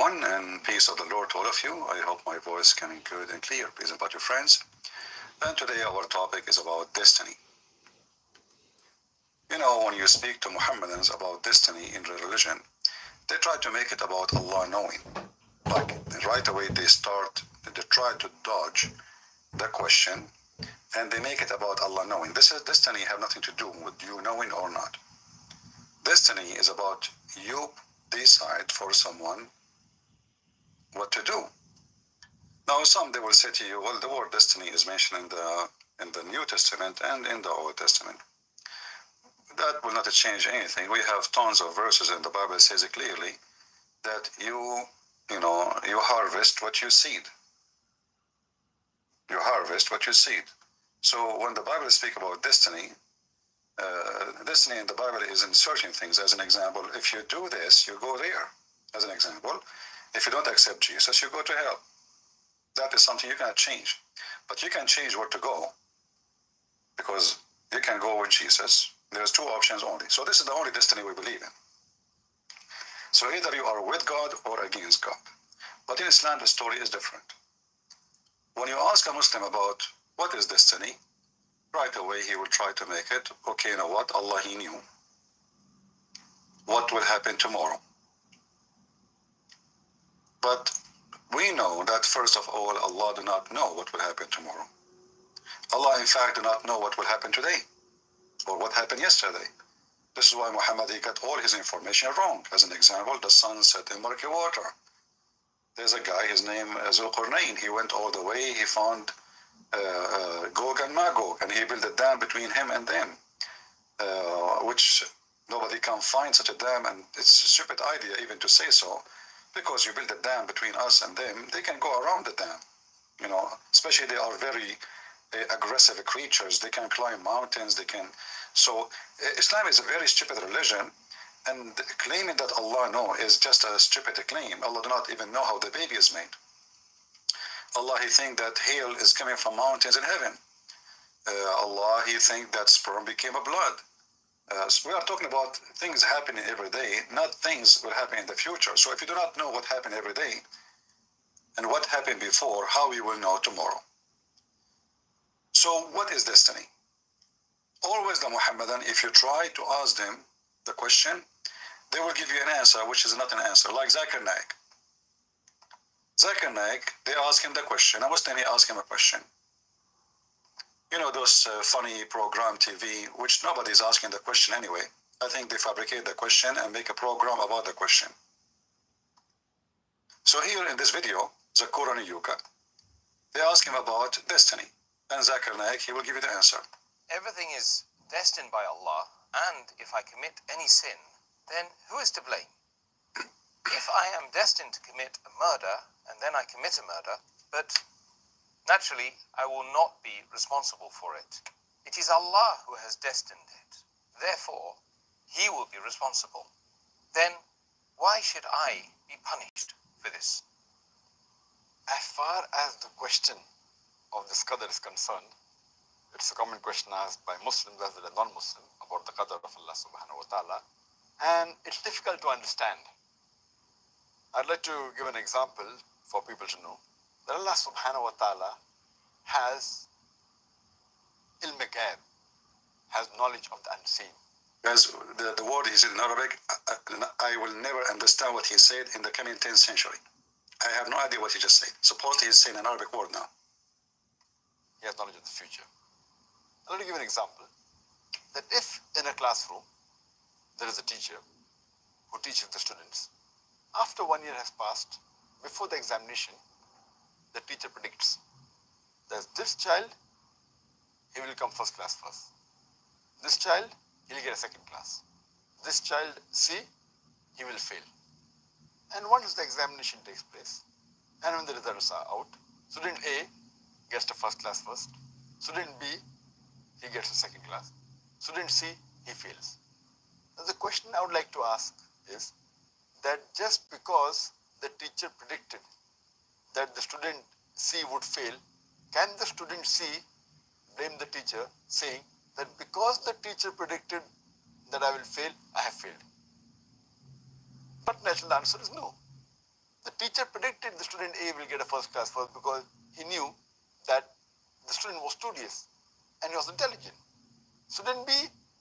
everyone, and peace of the Lord to all of you. I hope my voice is coming good and clear. Please invite your friends. And today our topic is about destiny. You know, when you speak to Muhammadans about destiny in religion, they try to make it about Allah knowing. Like right away they try to dodge the question and they make it about Allah knowing. This is destiny have nothing to do with you knowing or not. Destiny is about you decide for someone what to do. Now, some they will say to you, well, the word destiny is mentioned in the New Testament and in the Old Testament. That will not change anything. We have tons of verses in the Bible that says it clearly that you harvest what you seed. You harvest what you seed. So when the Bible speaks about destiny, destiny in the Bible is in certain things. As an example, if you do this, you go there. As an example, if you don't accept Jesus, you go to hell. That is something you cannot change. But you can change where to go, because you can go with Jesus. There's two options only. So this is the only destiny we believe in. So either you are with God or against God. But in Islam, the story is different. When you ask a Muslim about what is destiny, right away he will try to make it, okay, you know what, Allah, He knew what will happen tomorrow. But we know that first of all, Allah do not know what will happen tomorrow. Allah in fact do not know what will happen today or what happened yesterday. This is why Muhammad, he got all his information wrong. As an example, the sun set in murky water. There's a guy, his name is Zulqarnain. He went all the way, he found Gog and Magog, and he built a dam between him and them, which nobody can find such a dam, and it's a stupid idea even to say so, because you build a dam between us and them, they can go around the dam, you know, especially they are very aggressive creatures, they can climb mountains, they can, so Islam is a very stupid religion, and claiming that Allah knows is just a stupid claim. Allah do not even know how the baby is made. Allah, He think that hail is coming from mountains in heaven. Allah, He think that sperm became a blood. So we are talking about things happening every day, not things will happen in the future. So if you do not know what happened every day and what happened before, how you will know tomorrow? So what is destiny? Always the Muhammadan, if you try to ask them the question, they will give you an answer which is not an answer, like Zakir Naik. Zakir Naik, they ask him the question. A Muslim, he ask him a question. You know those funny program TV, which nobody is asking the question anyway. I think they fabricate the question and make a program about the question. So here in this video, Zakur and Yuka, they ask him about destiny. And Zakir Naik, he will give you the answer. Everything is destined by Allah, and if I commit any sin, then who is to blame? If I am destined to commit a murder, and then I commit a murder, but naturally I will not be responsible for it. It is Allah who has destined it. Therefore, He will be responsible. Then why should I be punished for this? As far as the question of this qadr is concerned, it's a common question asked by Muslims as well as non-Muslim about the qadr of Allah subhanahu wa ta'ala, and it's difficult to understand. I'd like to give an example for people to know that Allah subhanahu wa ta'ala has ilm ghaib, has knowledge of the unseen. Guys, the word he said in Arabic, I will never understand what he said in the coming 10th century. I have no idea what he just said. Supposedly he's saying an Arabic word now. He has knowledge of the future. I'll give you an example. That if in a classroom there is a teacher who teaches the students, after 1 year has passed, before the examination, the teacher predicts that this child, he will come first class first. This child, he will get a second class. This child, C, he will fail. And once the examination takes place, and when the results are out, student A gets to first class first, student B, he gets to second class, student C, he fails. Now the question I would like to ask is that just because the teacher predicted that the student C would fail, can the student C blame the teacher saying that because the teacher predicted that I will fail, I have failed? But natural answer is no. The teacher predicted the student A will get a first class first because he knew that the student was studious and he was intelligent. Student B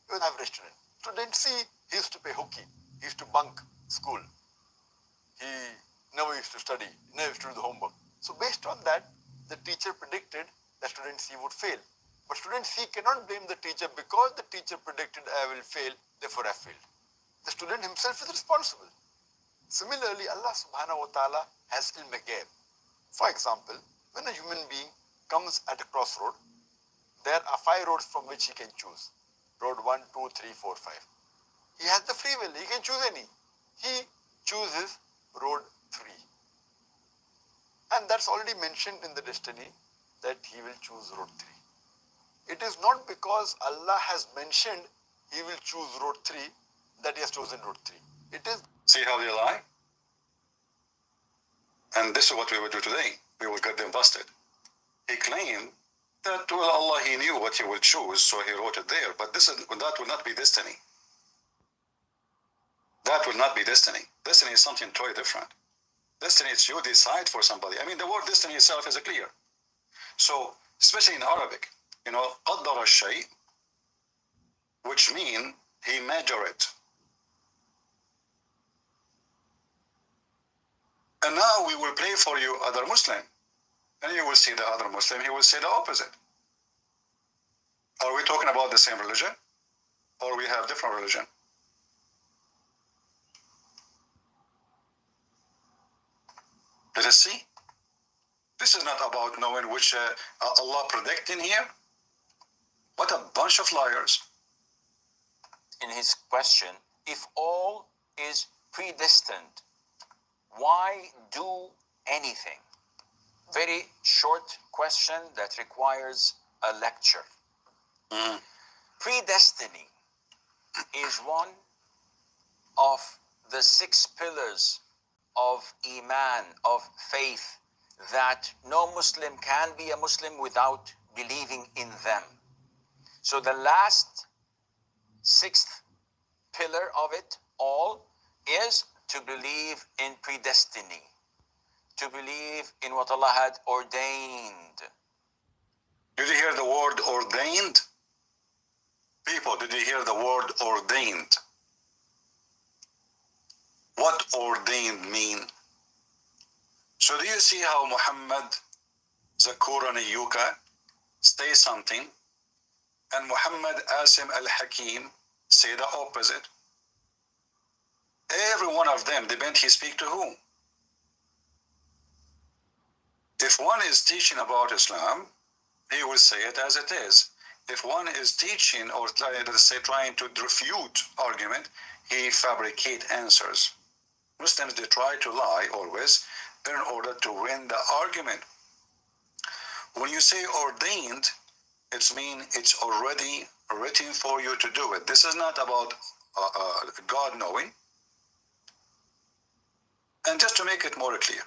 was an average student. Student C, he used to play hooky. He used to bunk school. He never used to study, never used to do the homework. So based on that, the teacher predicted that student C would fail. But student C cannot blame the teacher because the teacher predicted I will fail, therefore I failed. The student himself is responsible. Similarly, Allah subhanahu wa ta'ala has ilm ghaib. For example, when a human being comes at a crossroad, there are 5 roads from which he can choose. Road 1, 2, 3, 4, 5. He has the free will, he can choose any. He chooses road 3. And that's already mentioned in the destiny that he will choose road 3. It is not because Allah has mentioned he will choose road 3 that he has chosen road 3. It is. See how they lie? And this is what we will do today. We will get them busted. He claimed that, well, Allah, he knew what he will choose, so he wrote it there. But that will not be destiny. That will not be destiny. Destiny is something totally different. Destiny is you decide for somebody. I mean, the word destiny itself is clear. So, especially in Arabic, قدر الشيء, which means he measured it. And now we will pray for you, other Muslim. And you will see the other Muslim, he will say the opposite. Are we talking about the same religion? Or we have different religion? Let us see. This is not about knowing which Allah predicting here. What a bunch of liars. In his question, if all is predestined, why do anything? Very short question that requires a lecture. Predestiny is one of the 6 pillars of Iman, of faith, that no Muslim can be a Muslim without believing in them. So the last 6th pillar of it all is to believe in predestiny, to believe in what Allah had ordained. Did you hear the word ordained? People, did you hear the word ordained? What ordained mean? So do you see how Muhammad Zakuran Yuka say something and Muhammad Asim al-Hakim say the opposite? Every one of them depend he speak to whom. If one is teaching about Islam, he will say it as it is. If one is teaching or trying to refute argument, he fabricate answers. Muslims, they try to lie always in order to win the argument. When you say ordained, it means it's already written for you to do it. This is not about God knowing. And just to make it more clear,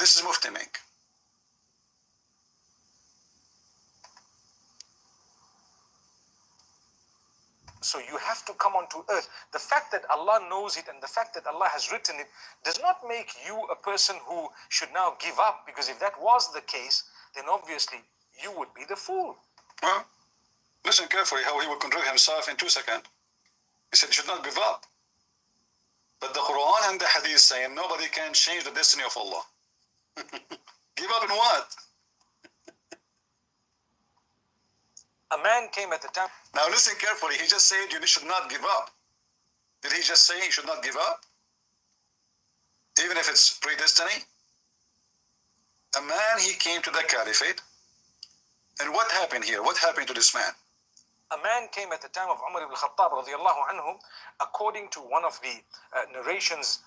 this is Mufti Mink. So you have to come onto earth. The fact that Allah knows it and the fact that Allah has written it does not make you a person who should now give up, because if that was the case, then obviously you would be the fool. Well, listen carefully how he will contradict himself in 2 seconds. He said he should not give up. But the Quran and the Hadith saying nobody can change the destiny of Allah. Give up in what? A man came at the time. Now listen carefully. He just said you should not give up. Did he just say he should not give up? Even if it's predestiny? A man, he came to the caliphate. And what happened here? What happened to this man? A man came at the time of Umar ibn Khattab radiallahu anhu. According to one of the narrations,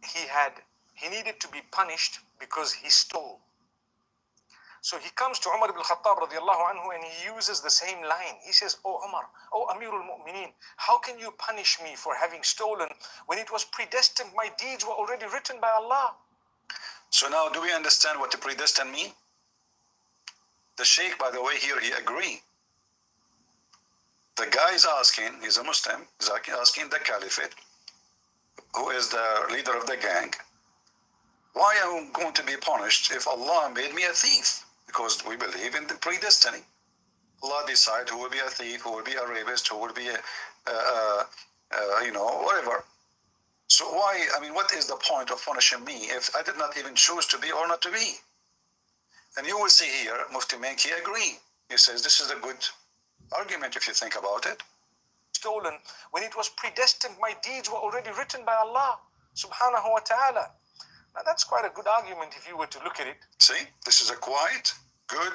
he needed to be punished because he stole. So he comes to Umar ibn Khattab radiallahu anhu and he uses the same line. He says, "Oh Umar, oh Amirul Mu'mineen, how can you punish me for having stolen when it was predestined? My deeds were already written by Allah." So now do we understand what the predestined mean? The Sheikh, by the way, here he agreed. The guy is asking, he's a Muslim, is asking the Caliphate, who is the leader of the gang, why am I going to be punished if Allah made me a thief? Because we believe in the predestiny. Allah decides who will be a thief, who will be a rapist, who will be whatever. So why, what is the point of punishing me if I did not even choose to be or not to be? And you will see here, Mufti Menki agree. He says this is a good argument if you think about it. Stolen when it was predestined, my deeds were already written by Allah subhanahu wa ta'ala. Now that's quite a good argument if you were to look at it. See, this is a quite good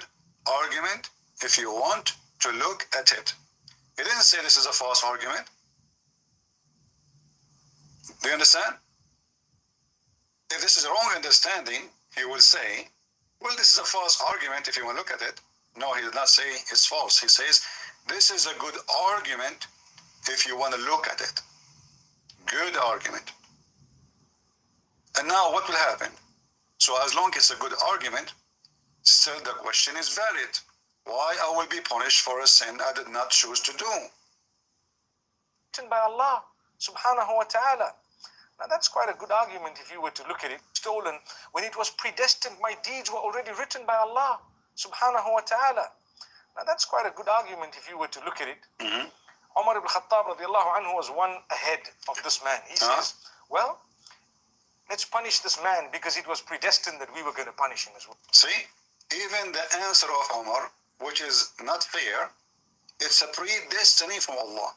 argument if you want to look at it. He didn't say this is a false argument. Do you understand? If this is a wrong understanding, he will say, well, this is a false argument if you want to look at it. No, he did not say it's false. He says, this is a good argument if you want to look at it. Good argument. And now what will happen? So as long as it's a good argument, still the question is valid. Why I will be punished for a sin I did not choose to do? Written by Allah subhanahu wa ta'ala. Now that's quite a good argument if you were to look at it. Stolen when it was predestined, my deeds were already written by Allah subhanahu wa ta'ala. Now that's quite a good argument if you were to look at it. Umar ibn Khattab radiallahu anhu was one ahead of this man. He says, well, let's punish this man because it was predestined that we were going to punish him as well. See, even the answer of Umar, which is not fair, it's a predestiny from Allah.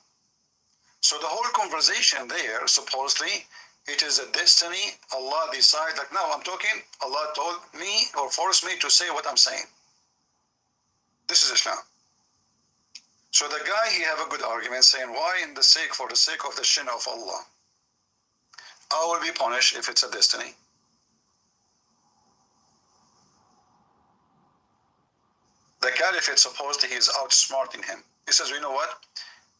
So the whole conversation there, supposedly, it is a destiny. Allah decides, like now I'm talking, Allah told me or forced me to say what I'm saying. This is Islam. So the guy, he have a good argument saying, why for the sake of the shin of Allah, I will be punished if it's a destiny. The Caliphate supposedly he is outsmarting him. He says, you know what?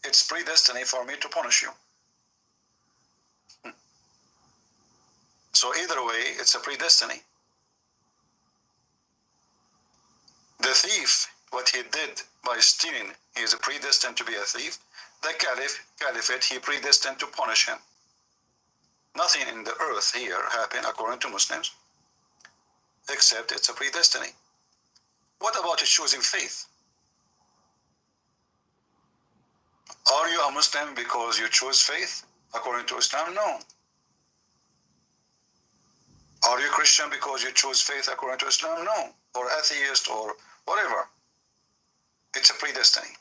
It's predestiny for me to punish you. So either way, it's a predestiny. The thief, what he did by stealing, he is predestined to be a thief. The Caliphate, he predestined to punish him. Nothing in the earth here happened according to Muslims, except it's a predestiny. What about choosing faith? Are you a Muslim because you choose faith according to Islam? No. Are you Christian because you choose faith according to Islam? No. Or atheist or whatever. It's a predestiny.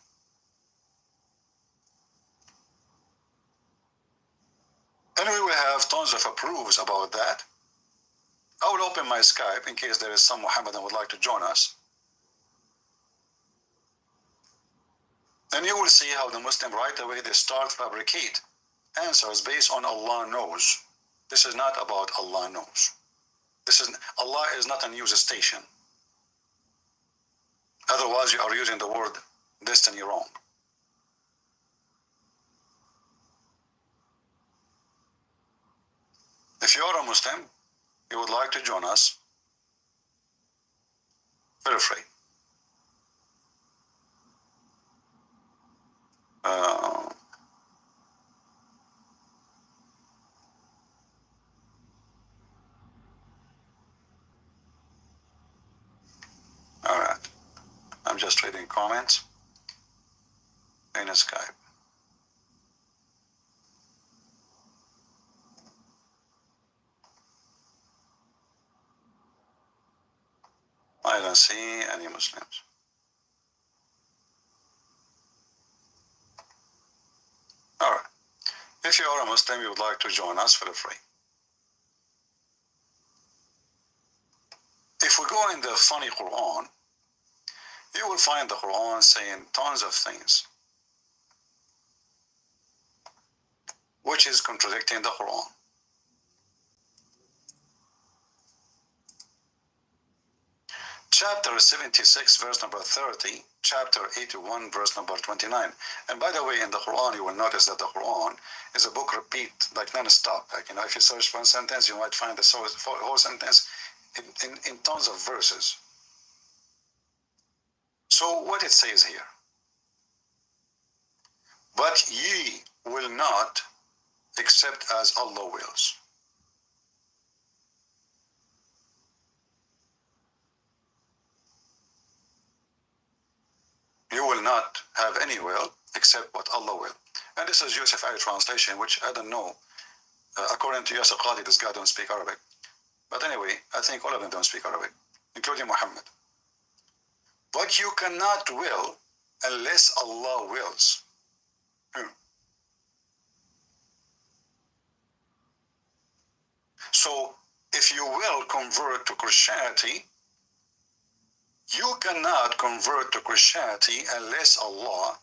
And we will have tons of proofs about that. I will open my Skype in case there is some Muhammadan who would like to join us. And you will see how the Muslim right away they start fabricate answers based on Allah knows. This is not about Allah knows. Allah is not a news station. Otherwise you are using the word destiny wrong. If you are a Muslim, you would like to join us, feel free. All right. I'm just reading comments in Skype. I don't see any Muslims. All right. If you are a Muslim, you would like to join us, feel free. If we go in the funny Quran, you will find the Quran saying tons of things, which is contradicting the Quran. Chapter 76, verse number 30, chapter 81, verse number 29. And by the way, in the Quran, you will notice that the Quran is a book repeat, like non-stop. Like, if you search for one sentence, you might find the whole sentence in tons of verses. So what it says here, But ye will not except as Allah wills. You will not have any will except what Allah will. And this is Yusuf Ali translation, which I don't know. According to Yasser Qadi, this guy don't speak Arabic. But anyway, I think all of them don't speak Arabic, including Muhammad. But you cannot will unless Allah wills. So if you will convert to Christianity, you cannot convert to Christianity unless Allah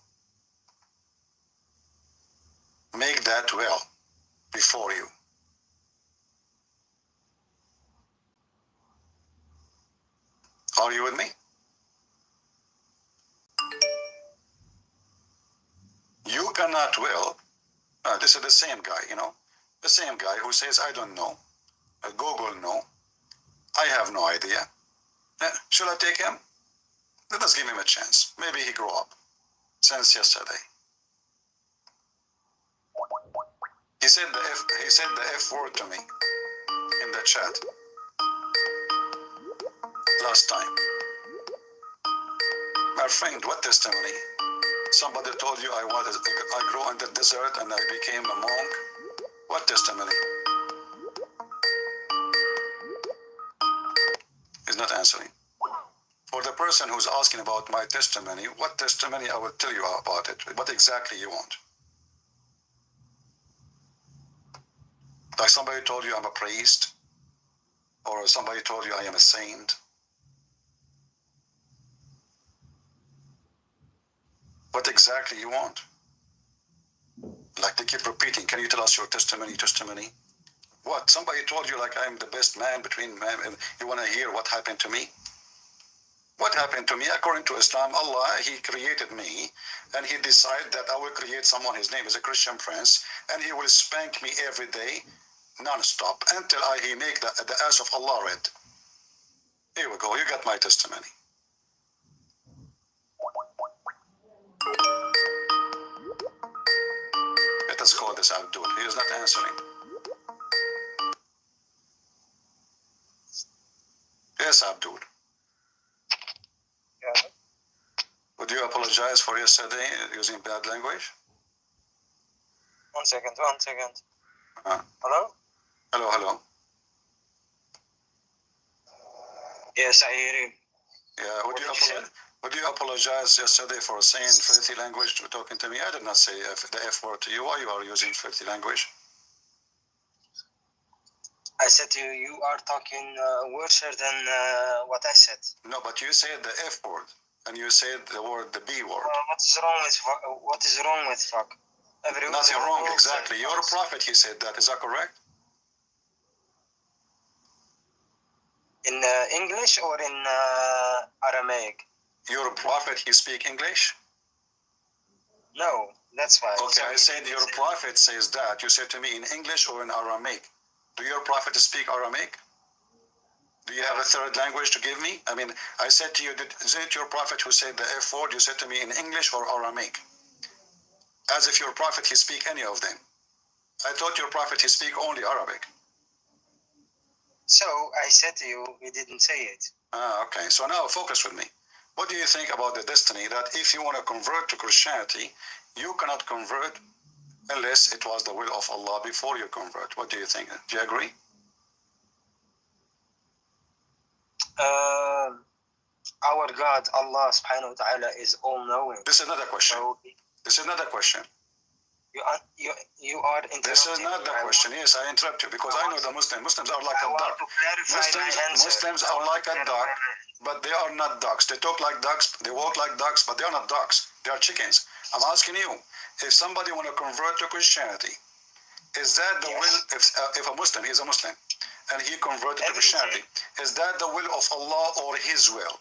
make that will before you. Are you with me? You cannot will. This is the same guy, the same guy who says, I don't know. Google no. I have no idea. Should I take him? Let us give him a chance. Maybe he grew up since yesterday. He said the F word to me in the chat last time. My friend, what testimony? Somebody told you I grew in the desert and I became a monk. What testimony? He's not answering. For the person who's asking about my testimony, what testimony? I will tell you about it. What exactly you want? Like somebody told you I'm a priest, or somebody told you I am a saint. What exactly you want? Like they keep repeating, can you tell us your testimony? What? Somebody told you like I'm the best man between men, and you want to hear what happened to me? What happened to me? According to Islam, Allah, He created me, and He decided that I will create someone, his name is a Christian prince, and he will spank me every day, non-stop, until He make the ass of Allah red. Here we go, you got my testimony. Let us call this Abdul. He is not answering. Yes, Abdul. Yeah. Would you apologize for yesterday using bad language? One second. Uh, Hello? hello. Yes, I hear you. Yeah, What did you say? would you apologize yesterday for saying filthy language to talking to me? I did not say the F word to you. Why you are using filthy language? I said to you, you are talking worse than what I said. No, but you said the F word, and you said the B word. What is wrong with fuck? Nothing wrong, exactly. Your prophet, he said that. Is that correct? In English or in Aramaic? Your prophet, he speak English? No, that's why. Okay, I said your prophet says that. You said to me in English or in Aramaic. Do your prophet speak Aramaic? Do you have a third language to give me? I mean, I said to you, isn't it your prophet who said the F word? You said to me in English or Aramaic? As if your prophet, he speak any of them. I thought your prophet, he speak only Arabic. So I said to you, you didn't say it. Okay, so now focus with me. What do you think about the destiny that if you want to convert to Christianity, you cannot convert unless it was the will of Allah before you convert? What do you think? Do you agree? Our God, Allah subhanahu wa ta'ala, is all-knowing. This is not a question. So This is not a question. you are interrupting. This is not the question. Yes, I interrupt you because I know the Muslims are like a I want duck. to clarify my answer. Muslims are like a duck, but they are not ducks. They talk like ducks, they walk like ducks, but they are not ducks. They are chickens. I'm asking you, if somebody want to convert to Christianity, is that the will, if a Muslim, he's a Muslim, and he converted to Christianity, is that the will of Allah or his will?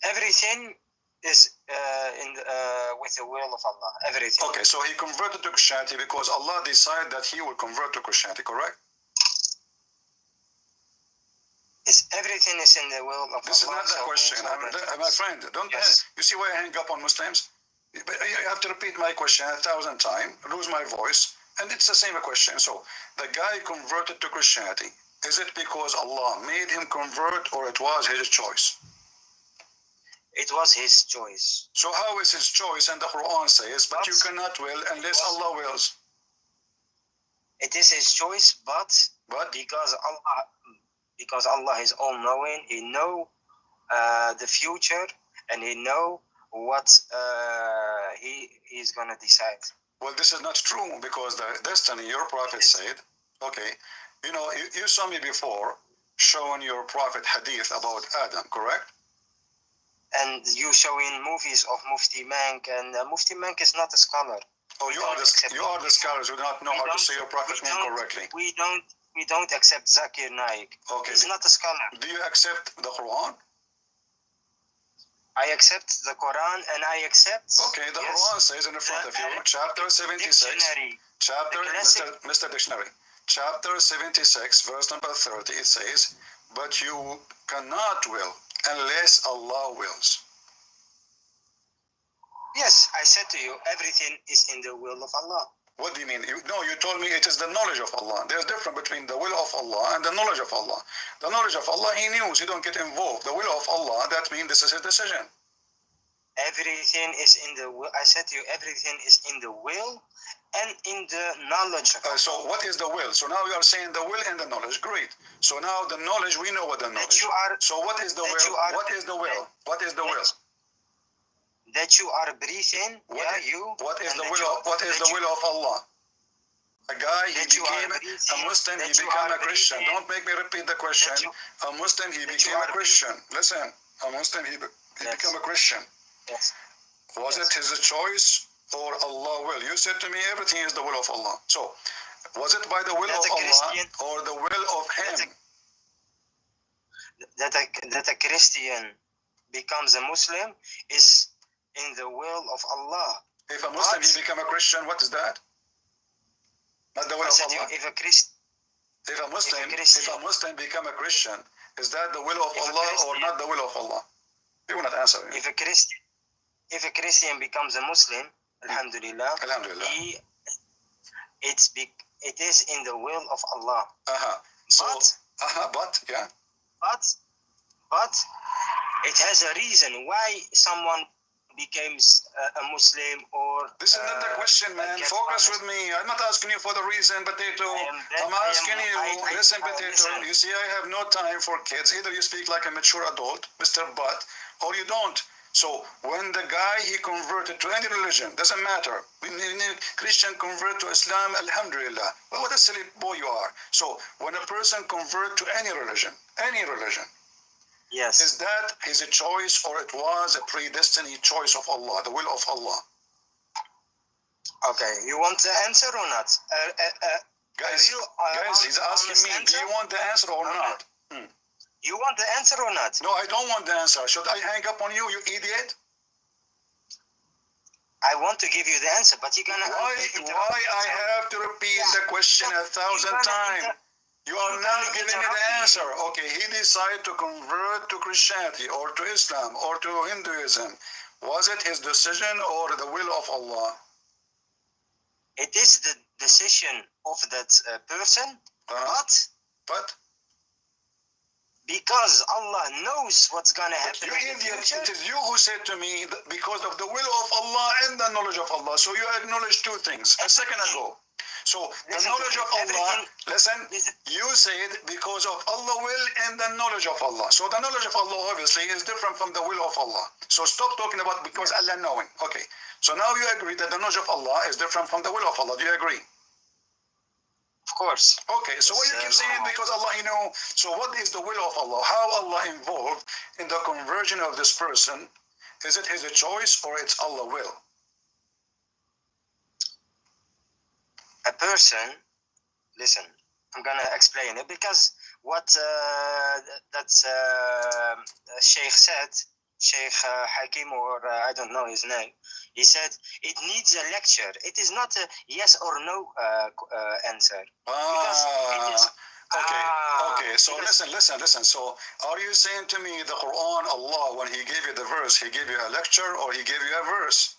Everything is with the will of Allah. Everything. Okay, so he converted to Christianity because Allah decided that he will convert to Christianity, correct? Everything is in the will of This Allah. is not the question. My friend, don't you see why I hang up on Muslims? But I have to repeat my question 1,000 times, lose my voice, and it's the same question. So the guy converted to Christianity. Is it because Allah made him convert, or it was his choice? It was his choice. So how is his choice? And the Quran says, but you cannot will unless Allah wills. It is his choice, but because Allah is all-knowing, He know the future, and He know what He is gonna decide. Well, this is not true, because the destiny, your prophet said, okay, you saw me before showing your prophet hadith about Adam, correct? And you showing movies of Mufti Mank, and Mufti Mank is not a scholar. Oh, you are the scholars who do not know how to say your prophet's name correctly. We don't accept Zakir Naik. Okay. He's not a scholar. Do you accept the Quran? I accept the Quran, and I accept. Okay, the Quran says in the front of you, chapter 76, Mr. Dictionary, chapter 76, verse number 30, it says, but you cannot will unless Allah wills. Yes, I said to you, everything is in the will of Allah. What do you mean? You told me it is the knowledge of Allah. There's a difference between the will of Allah and the knowledge of Allah. The knowledge of Allah, He knows, you don't get involved. The will of Allah, that means this is His decision. Everything is in the will. I said to you, everything is in the will and in the knowledge of Allah. So what is the will? So now you are saying the will and the knowledge. Great. So now the knowledge, we know what the knowledge. So what is the will? What is the will? What is the will? That you are breathing. What is the will of Allah? A guy, he became a Muslim, he became a Christian. Don't make me repeat the question. A Muslim, he became a Christian. Listen, a Muslim, he became a Christian. Yes. Was it his choice or Allah will? You said to me everything is the will of Allah. So, was it by the will of Allah or the will of Him? That a Christian becomes a Muslim is in the will of Allah. If a Muslim he become a Christian, what is that? Not the will of Allah. If a Muslim become a Christian, is that the will of Allah or not the will of Allah? You will not answer. If a Christian becomes a Muslim, Alhamdulillah, it is in the will of Allah. But it has a reason why someone becomes a Muslim or. This is not the question, man. Focus with me. I'm not asking you for the reason, Potato. I'm asking you. Listen, Potato. You see, I have no time for kids. Either you speak like a mature adult, Mr. Butt, or you don't. So when the guy he converted to any religion, doesn't matter. When Christian convert to Islam, Alhamdulillah. Well, what a silly boy you are. So when a person convert to any religion, yes, is that his choice or it was a predestined choice of Allah, the will of Allah? Okay, you want the answer or not? Guys, he's asking me, do you want the answer or not? You want the answer or not? No, I don't want the answer. Should I hang up on you, you idiot? I want to give you the answer, but you're gonna. Why I have to repeat the question 1,000 times? You are not giving me the answer. Okay, he decided to convert to Christianity or to Islam or to Hinduism. Was it his decision or the will of Allah? It is the decision of that person, but because Allah knows what's going to happen. You idiot, it is you who said to me that because of the will of Allah and the knowledge of Allah. So you acknowledge two things a second ago. So the knowledge of Allah, listen, you said because of Allah will and the knowledge of Allah. So the knowledge of Allah obviously is different from the will of Allah. So stop talking about because Allah knowing. Okay, so now you agree that the knowledge of Allah is different from the will of Allah. Do you agree? Of course. Okay, so what you keep saying because Allah, so what is the will of Allah? How Allah involved in the conversion of this person? Is it his choice or it's Allah will? A person, listen, I'm gonna explain it because what Sheikh said, Sheikh Hakim or I don't know his name, he said it needs a lecture. It is not a yes or no answer. Okay. So listen. So are you saying to me the Quran, Allah, when He gave you the verse, He gave you a lecture or He gave you a verse?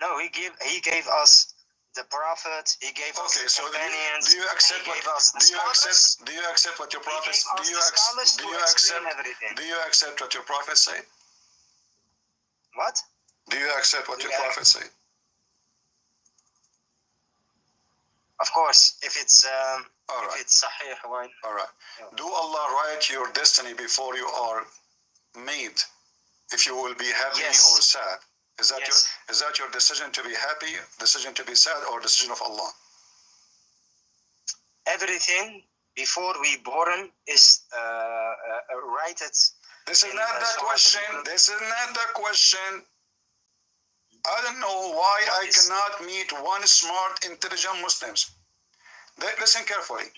No, he gave us the prophet. He gave us Okay, the so companions. do you accept and he what gave us the scholars. do you accept what your He prophets gave us the scholars to explain everything. do you accept what your prophets say? What? Do you accept what your Yeah. prophets say? Of course, if it's All if right. it's sahih, why? All right. Yeah. Do Allah write your destiny before you are made? If you will be happy Yes. or sad? Is that Yes. your decision to be happy, decision to be sad, or decision of Allah? Everything before we born is righted. This is in, not the Surah question. Al-Mulk. This is not the question. I don't know why I Yes. cannot meet one smart, intelligent Muslims. Listen carefully.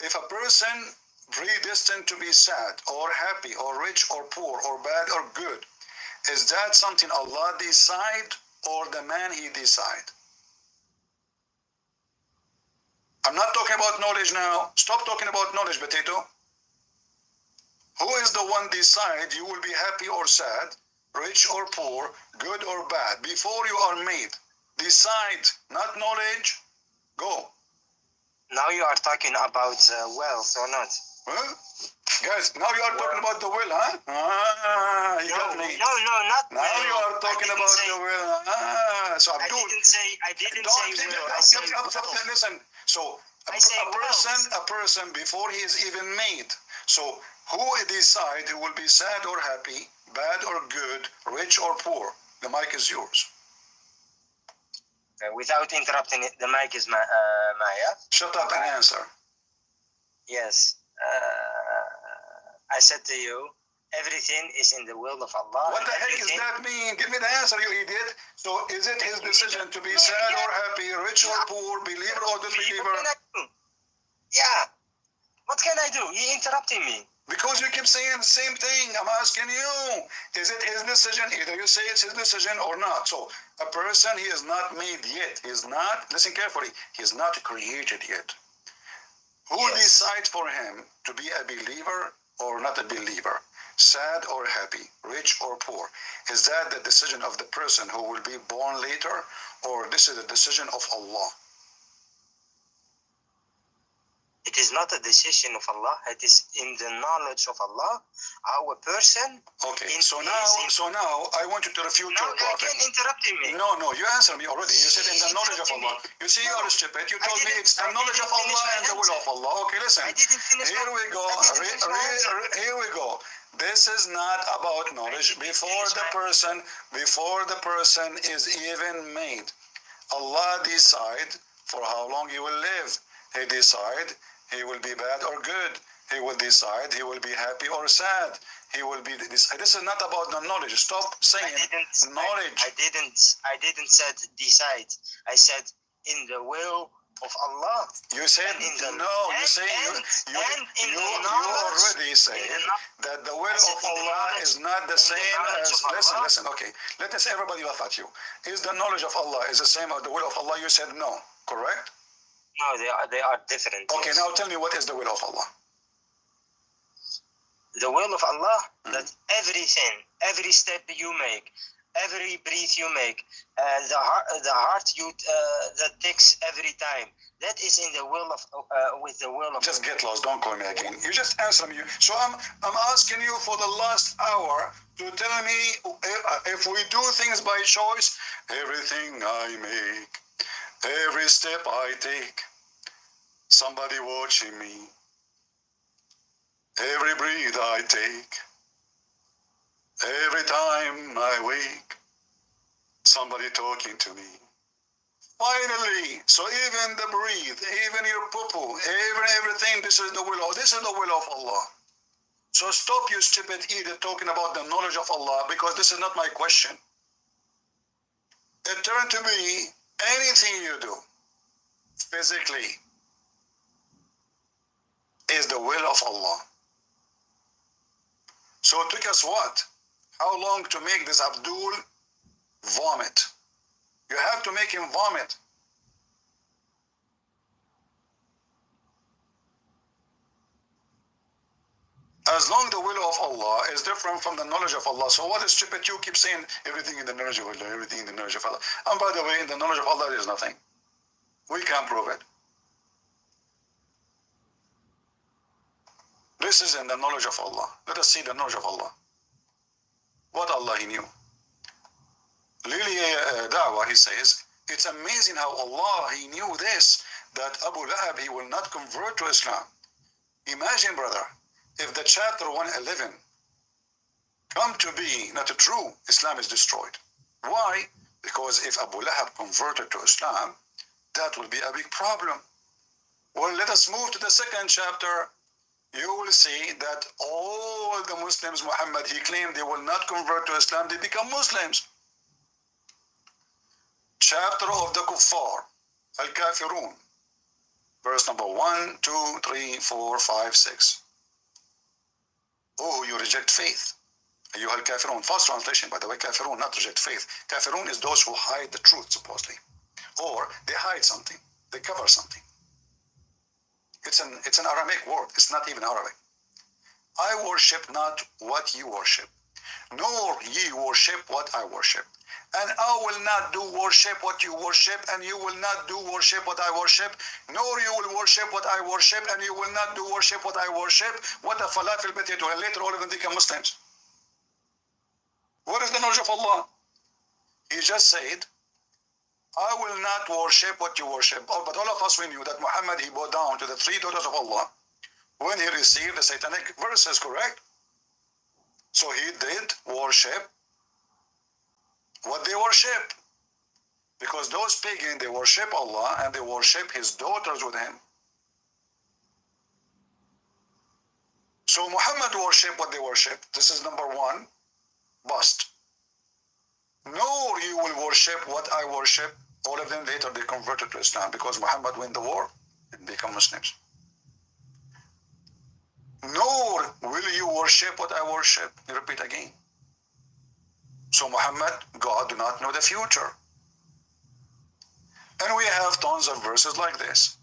If a person predestined to be sad or happy or rich or poor or bad or good, is that something Allah decide or the man he decide? I'm not talking about knowledge now. Stop talking about knowledge, potato. Who is the one decide you will be happy or sad, rich or poor, good or bad, before you are made? Decide, not knowledge. Go. Now you are talking about wealth or not? Huh? Guys, now you are talking about the will, huh? Ah, you got me. No, not Now will. you are talking about the will. Ah, so I Abdul, didn't say will. I said wealth. listen. So I say a person before he is even made. So who decide who will be sad or happy, bad or good, rich or poor? The mic is yours. Without interrupting it, the mic is Maya. Shut up and answer. Yes. I said to you, everything is in the will of Allah. What the heck does that mean? Give me the answer, you idiot. So is it his decision to be sad or happy, rich or poor, believer or disbeliever? What can I do? Yeah. What can I do? He interrupted me. Because you keep saying the same thing. I'm asking you, is it his decision? Either you say it's his decision or not. So a person, he is not made yet. He is not, listen carefully, he is not created yet. Who decides for him to be a believer or not a believer? Sad or happy, rich or poor? Is that the decision of the person who will be born later, or this is the decision of Allah? It is not a decision of Allah. It is in the knowledge of Allah. Our person. Okay. So now I want you to refute No, your prophet. again interrupting me. No, you answered me already. You said in the knowledge of Allah. You see, you're stupid. You told me it's the knowledge of Allah and the will of Allah. Okay, listen. I didn't finish. Here we go. Here we go. This is not about knowledge. Before the person is even made, Allah decide for how long he will live. He decide he will be bad or good. He will decide he will be happy or sad. He will be this is not about the knowledge. Stop saying knowledge. I didn't said decide. I said in the will of Allah. You said you already said that the will of Allah is not the same as listen. Okay, let us everybody laugh at you. Is the knowledge of Allah is the same as the will of Allah? You said no, correct? No, they are different. Okay, now tell me what is the will of Allah? The will of Allah, that every step you make, every breath you make, the heart you that takes every time, that is in the will of with the will of. Just get lost. Don't call me again. You just answer me. So I'm asking you for the last hour to tell me if we do things by choice, everything I make, every step I take, somebody watching me. Every breath I take, every time I wake, somebody talking to me. Finally, so even the breathe, even your poo-poo, everything, this is the will of Allah. So stop, you stupid idiot, talking about the knowledge of Allah, because this is not my question. It turned to be anything you do physically is the will of Allah. So it took us what? How long to make this Abdul vomit? You have to make him vomit. As long the will of Allah is different from the knowledge of Allah. So what is stupid? You keep saying everything in the knowledge of Allah, everything in the knowledge of Allah. And by the way, in the knowledge of Allah, there is nothing. We can't prove it. This is in the knowledge of Allah. Let us see the knowledge of Allah. What Allah He knew. Lili Da'wah, he says, it's amazing how Allah He knew this, that Abu Lahab, he will not convert to Islam. Imagine, brother, if the chapter 111 come to be not true, Islam is destroyed. Why? Because if Abu Lahab converted to Islam, that will be a big problem. Well, let us move to the second chapter. You will see that all the Muslims, Muhammad, he claimed they will not convert to Islam, they become Muslims. Chapter of the Kuffar, Al-Kafirun, verse number 1, 2, 3, 4, 5, 6. Oh, you reject faith. You are Kafirun. False translation, by the way. Kafirun, not reject faith. Kafirun is those who hide the truth, supposedly. Or they hide something. They cover something. It's an Aramaic word. It's not even Arabic. I worship not what you worship, nor ye worship what I worship. And I will not do worship what you worship, and you will not do worship what I worship, nor you will worship what I worship, and you will not do worship what I worship. What a falafel potato, and later all of them become Muslims. What is the knowledge of Allah? He just said, I will not worship what you worship. Oh, but all of us, we knew that Muhammad, he bowed down to the three daughters of Allah when he received the satanic verses, correct? So he did worship what they worship. Because those pagans, they worship Allah and they worship his daughters with him. So Muhammad worship what they worship. This is number one, bust. Nor you will worship what I worship. All of them later they converted to Islam because Muhammad won the war and become Muslims. Nor will you worship what I worship. You repeat again. So Muhammad, God do not know the future. And we have tons of verses like this.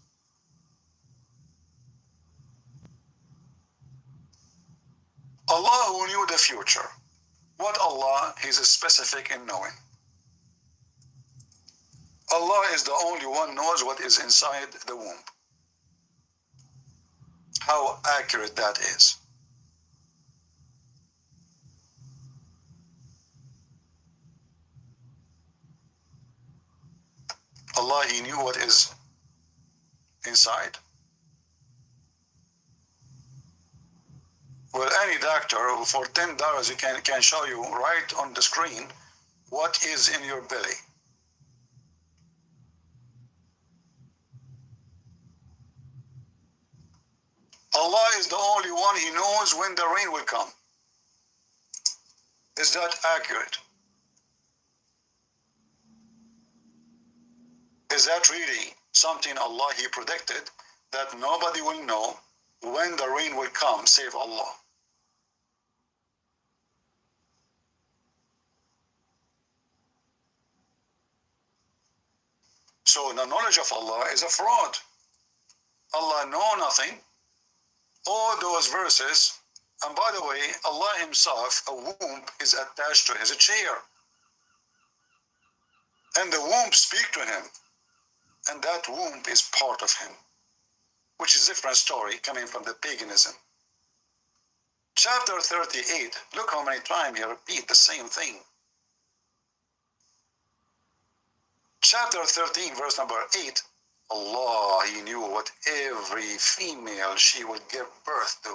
Allah who knew the future. What Allah? He's specific in knowing. Allah is the only one knows what is inside the womb. How accurate that is. Allah, he knew what is inside. Well, any doctor for $10 he can show you right on the screen what is in your belly. Allah is the only one, he knows when the rain will come. Is that accurate? Is that really something Allah he predicted that nobody will know when the rain will come save Allah? So the knowledge of Allah is a fraud. Allah know nothing. All those verses, and by the way, Allah himself, a womb is attached to his chair. And the womb speak to him. And that womb is part of him. Which is a different story coming from the paganism. Chapter 38, look how many times he repeat the same thing. Chapter 13, verse number 8, Allah, he knew what every female she would give birth to.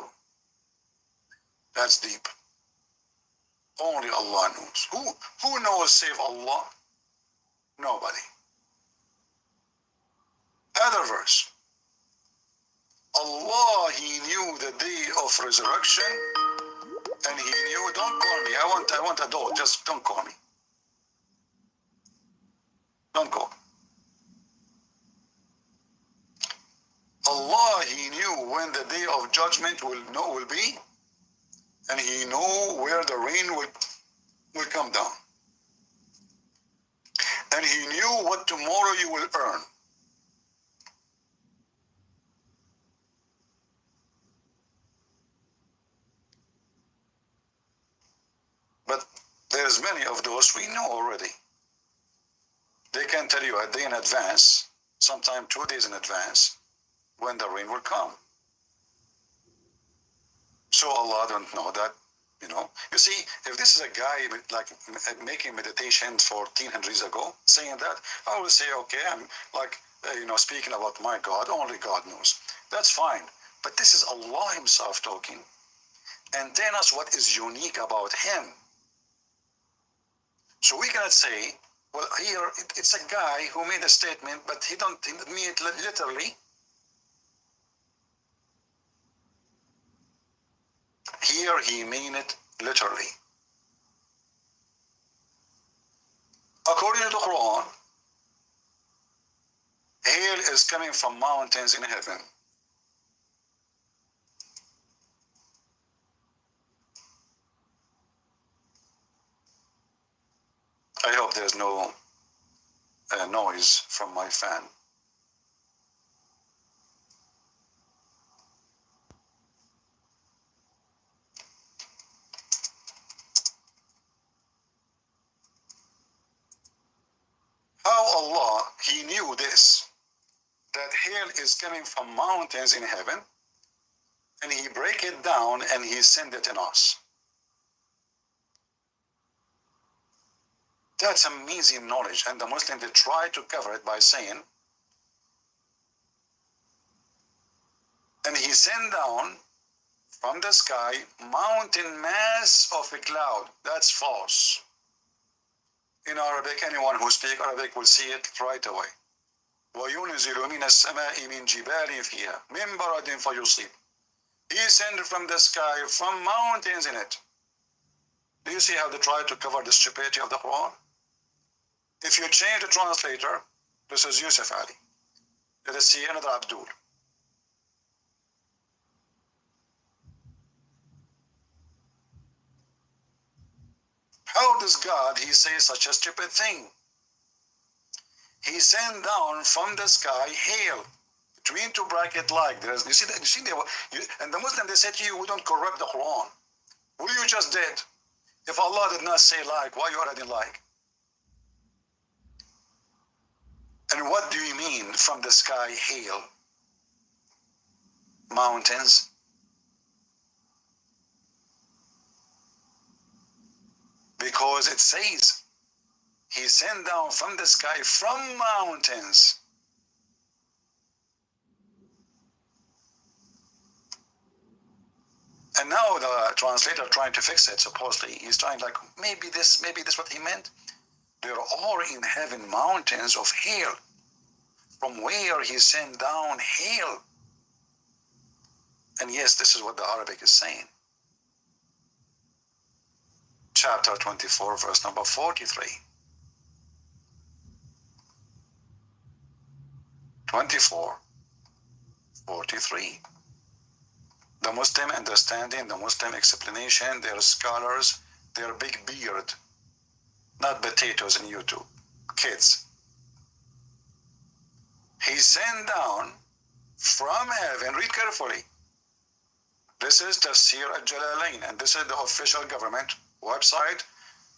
That's deep. Only Allah knows. Who knows save Allah? Nobody. Other verse. Allah, he knew the day of resurrection, and he knew, don't call me, I want a dog, just don't call me. Don't call. Allah, he knew when the day of judgment will be, and he knew where the rain will come down. And he knew what tomorrow you will earn. There's many of those we know already. They can tell you a day in advance, sometime 2 days in advance, when the rain will come. So Allah don't know that, you know. You see, if this is a guy like making meditation 1400 years ago, saying that, I will say, okay, I'm like, speaking about my God, only God knows. That's fine. But this is Allah himself talking and telling us what is unique about him. So we cannot say, well, here it's a guy who made a statement, but he don't mean it literally. Here he mean it literally. According to the Quran, hail is coming from mountains in heaven. I hope there's no noise from my fan. How Allah, he knew this, that hail is coming from mountains in heaven, and he break it down and he send it in us. That's amazing knowledge, and the Muslims, they try to cover it by saying, and he sent down from the sky mountain mass of a cloud. That's false. In Arabic, anyone who speaks Arabic will see it right away. وَيُنْزِلُ مِنَ السَّمَاءِ مِنْ جِبَالٍ فِيهَا مِنْ بَرَدٍ فَيُصِيبُ. He sent from the sky, from mountains in it. Do you see how they try to cover the stupidity of the Quran? If you change the translator, this is Yusuf Ali. Let us see another Abdul. How does God, he say such a stupid thing? He sent down from the sky hail, between two brackets like this. You see that? And the Muslim, they say to you, we don't corrupt the Quran. Well, you just did. If Allah did not say like, why you adding like? And what do you mean from the sky hail? Mountains. Because it says, he sent down from the sky, from mountains. And now the translator trying to fix it, supposedly. He's trying like, maybe this what he meant. There are in heaven mountains of hail, from where he sent down hail. And yes, this is what the Arabic is saying. Chapter 24, verse number 43. 24, 43. The Muslim understanding, the Muslim explanation, their scholars, their big beard, not potatoes in YouTube, kids. He sent down from heaven, read carefully. This is Tafsir al-Jalalain, and this is the official government website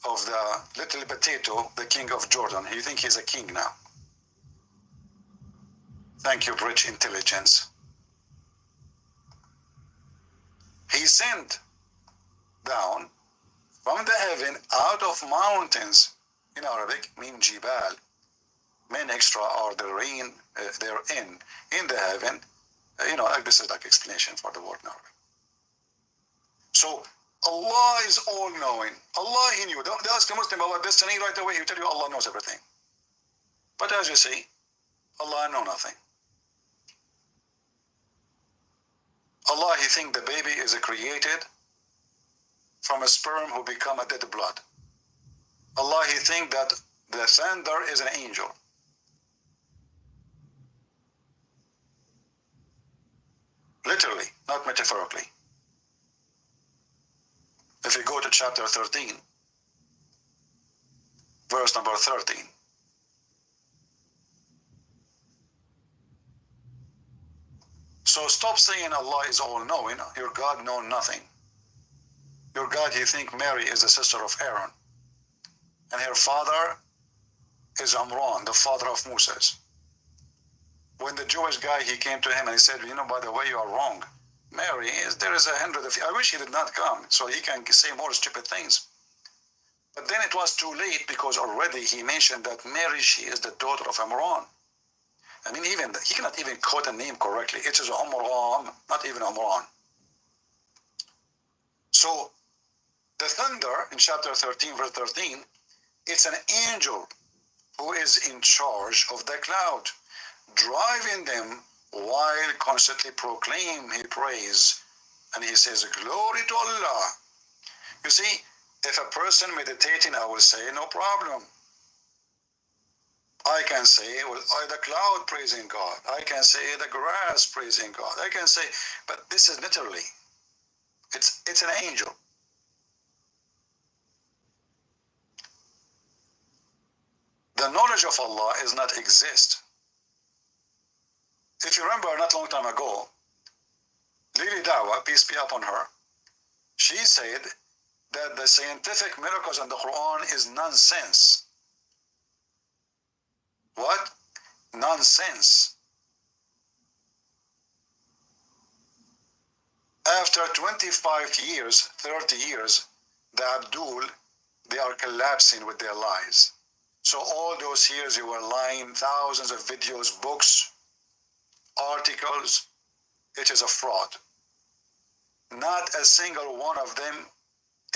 of the little potato, the king of Jordan. You think he's a king now? Thank you, British intelligence. He sent down from the heaven out of mountains. In Arabic, min jibal. Min extra are the rain, they're in the heaven. Like this is like explanation for the word in Arabic. So Allah is all knowing. Allah, he knew. Don't ask a Muslim about destiny right away. He'll tell you Allah knows everything. But as you see, Allah knows nothing. Allah, he think the baby is created from a sperm who become a dead blood. Allah, he think that the sender is an angel. Literally, not metaphorically. If you go to chapter 13, verse number 13. So stop saying Allah is all-knowing. Your God knows nothing. Your God, he think Mary is the sister of Aaron. and her father is Amran, the father of Moses. When the Jewish guy, he came to him and he said, you know, by the way, you are wrong. Mary, there is 100 of you. I wish he did not come so he can say more stupid things. But then it was too late because already he mentioned that Mary, she is the daughter of Amran. I mean, even he cannot even quote a name correctly. It is Amram, not even Amran. So the thunder in chapter 13, verse 13, it's an angel who is in charge of the cloud, driving them while constantly proclaim his praise. And he says, glory to Allah. You see, if a person meditating, I will say, no problem. I can say, well, the cloud praising God. I can say the grass praising God. I can say, but this is literally, it's an angel. The knowledge of Allah is not exist. If you remember not long time ago, Lily Dawa, peace be upon her, she said that the scientific miracles in the Quran is nonsense. What? Nonsense. After 25 years, 30 years, the Abdul, they are collapsing with their lies. So all those years you were lying, thousands of videos, books, articles, it is a fraud. Not a single one of them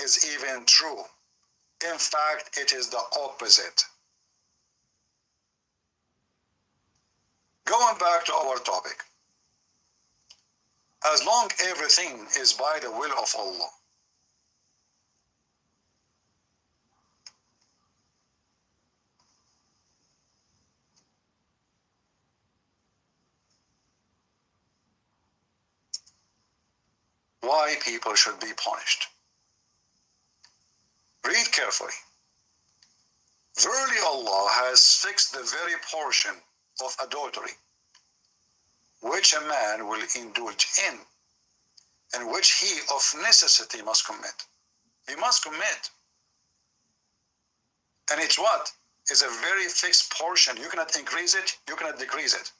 is even true. In fact, it is the opposite. Going back to our topic, as long everything is by the will of Allah, why people should be punished? Read carefully. Verily Allah has fixed the very portion of adultery which a man will indulge in, and which he of necessity must commit. He must commit. And it's what? It's a very fixed portion. You cannot increase it, you cannot decrease it.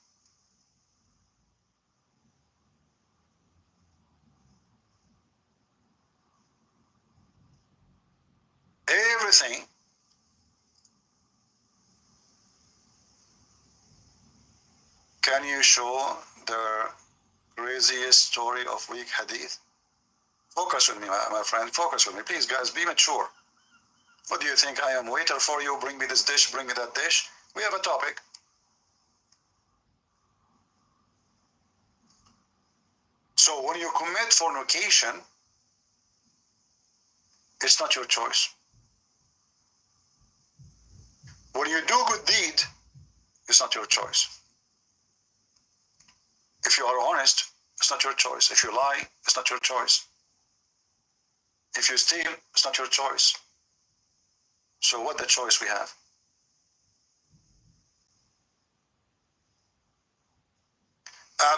Everything can you show the craziest story of weak hadith? Focus with me, my friend. Focus with me. Please, guys, be mature. What do you think? I am waiter for you. Bring me this dish. Bring me that dish. We have a topic. So when you commit fornication, it's not your choice. When you do good deed, it's not your choice. If you are honest, it's not your choice. If you lie, it's not your choice. If you steal, it's not your choice. So what the choice we have?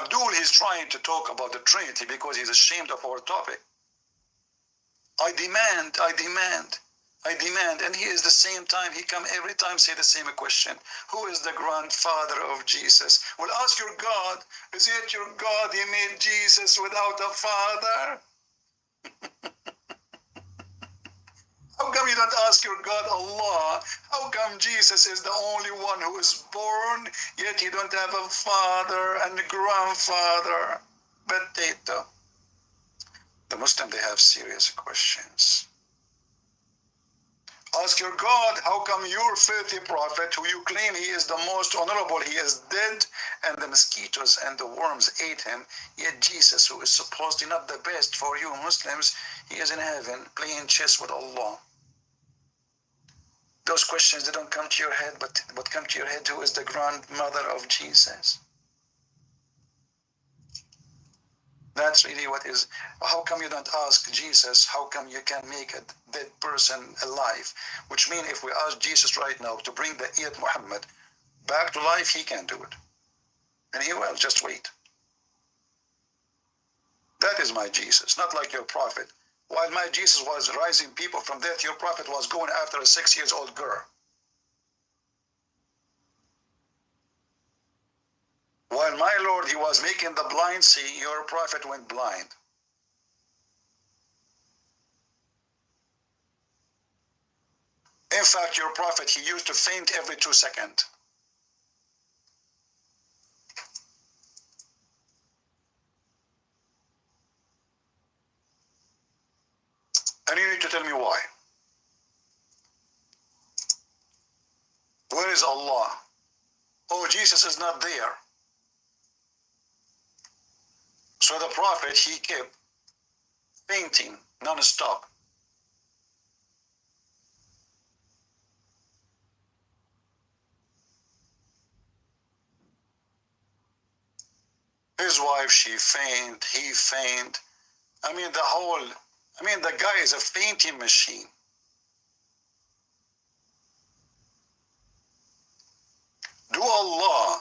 Abdul is trying to talk about the Trinity because he's ashamed of our topic. I demand, and he is the same time, he come every time say the same question. Who is the grandfather of Jesus? Well, ask your God. Is it your God he made Jesus without a father? How come you don't ask your God Allah? How come Jesus is the only one who is born, yet you don't have a father and a grandfather? Potato. The Muslim, they have serious questions. Ask your God, how come your filthy prophet, who you claim he is the most honorable, he is dead, and the mosquitoes and the worms ate him, yet Jesus, who is supposedly not the best for you Muslims, he is in heaven playing chess with Allah. Those questions, they don't come to your head, but come to your head, who is the grandmother of Jesus? That's really what is. How come you don't ask Jesus, how come you can make a dead person alive? Which means if we ask Jesus right now to bring the Eid Muhammad back to life, he can do it. And he will, just wait. That is my Jesus, not like your prophet. While my Jesus was rising people from death, your prophet was going after a 6-year-old girl. While my Lord, he was making the blind see, your prophet went blind. In fact, your prophet, he used to faint every 2 seconds. And you need to tell me why. Where is Allah? Oh, Jesus is not there. So the prophet, he kept fainting non-stop. His wife, she faint, he faint. The guy is a fainting machine. Do Allah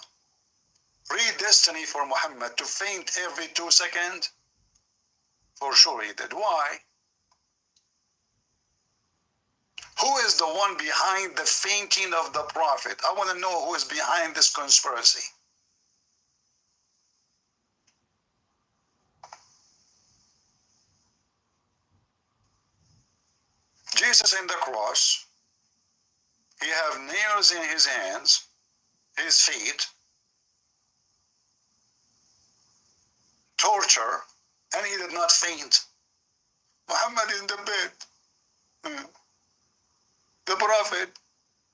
predestiny for Muhammad to faint every 2 seconds? For sure he did. Why? Who is the one behind the fainting of the prophet? I want to know who is behind this conspiracy. Jesus in the cross, he have nails in his hands, his feet, torture, and he did not faint. Muhammad in the bed. The prophet,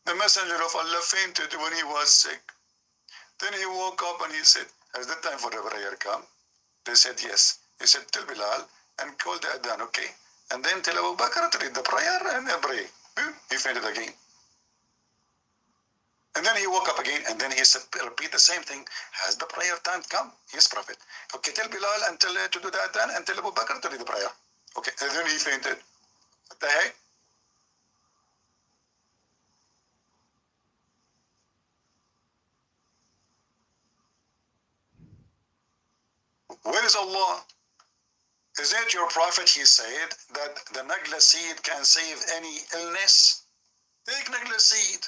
the messenger of Allah, fainted when he was sick. Then he woke up and he said, has the time for the prayer come? They said, yes. He said, tell Bilal and call the adhan, okay? And then tell Abu Bakr to read the prayer and pray. He fainted again. And then he woke up again, and then he said, repeat the same thing. Has the prayer time come? Yes, Prophet. Okay, tell Bilal and tell to do the adhan and tell Abu Bakr to read the prayer. Okay, and then he fainted. What the heck? Where is Allah? Is it your prophet, he said, that the Nagla seed can save any illness? Take Nagla seed.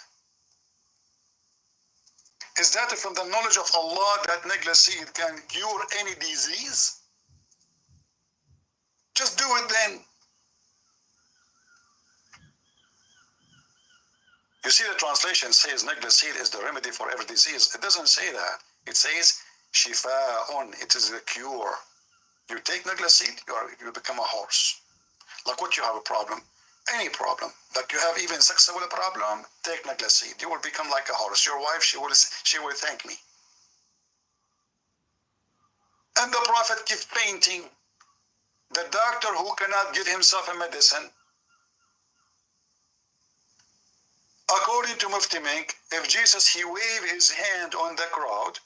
Is that from the knowledge of Allah that Nagla seed can cure any disease? Just do it then. You see, the translation says Nagla seed is the remedy for every disease. It doesn't say that. It says Shifa'un, it is the cure. You take Nagla seed, you become a horse. Like what you have a problem, any problem, like you have even sexual problem, take Nagla seed. You will become like a horse. Your wife, she will thank me. And the prophet keeps fainting. The doctor who cannot give himself a medicine, according to Mufti Mink, if Jesus, he waved his hand on the crowd,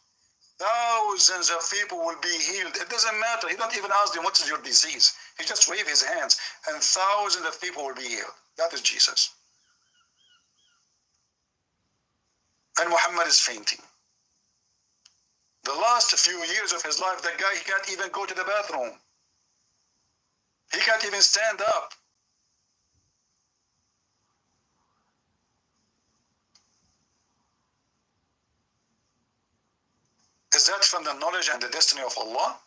thousands of people will be healed. It doesn't matter. He don't even ask them, what is your disease? He just wave his hands and thousands of people will be healed. That is Jesus. And Muhammad is fainting. The last few years of his life, the guy, he can't even go to the bathroom. He can't even stand up. Is that from the knowledge and the destiny of Allah?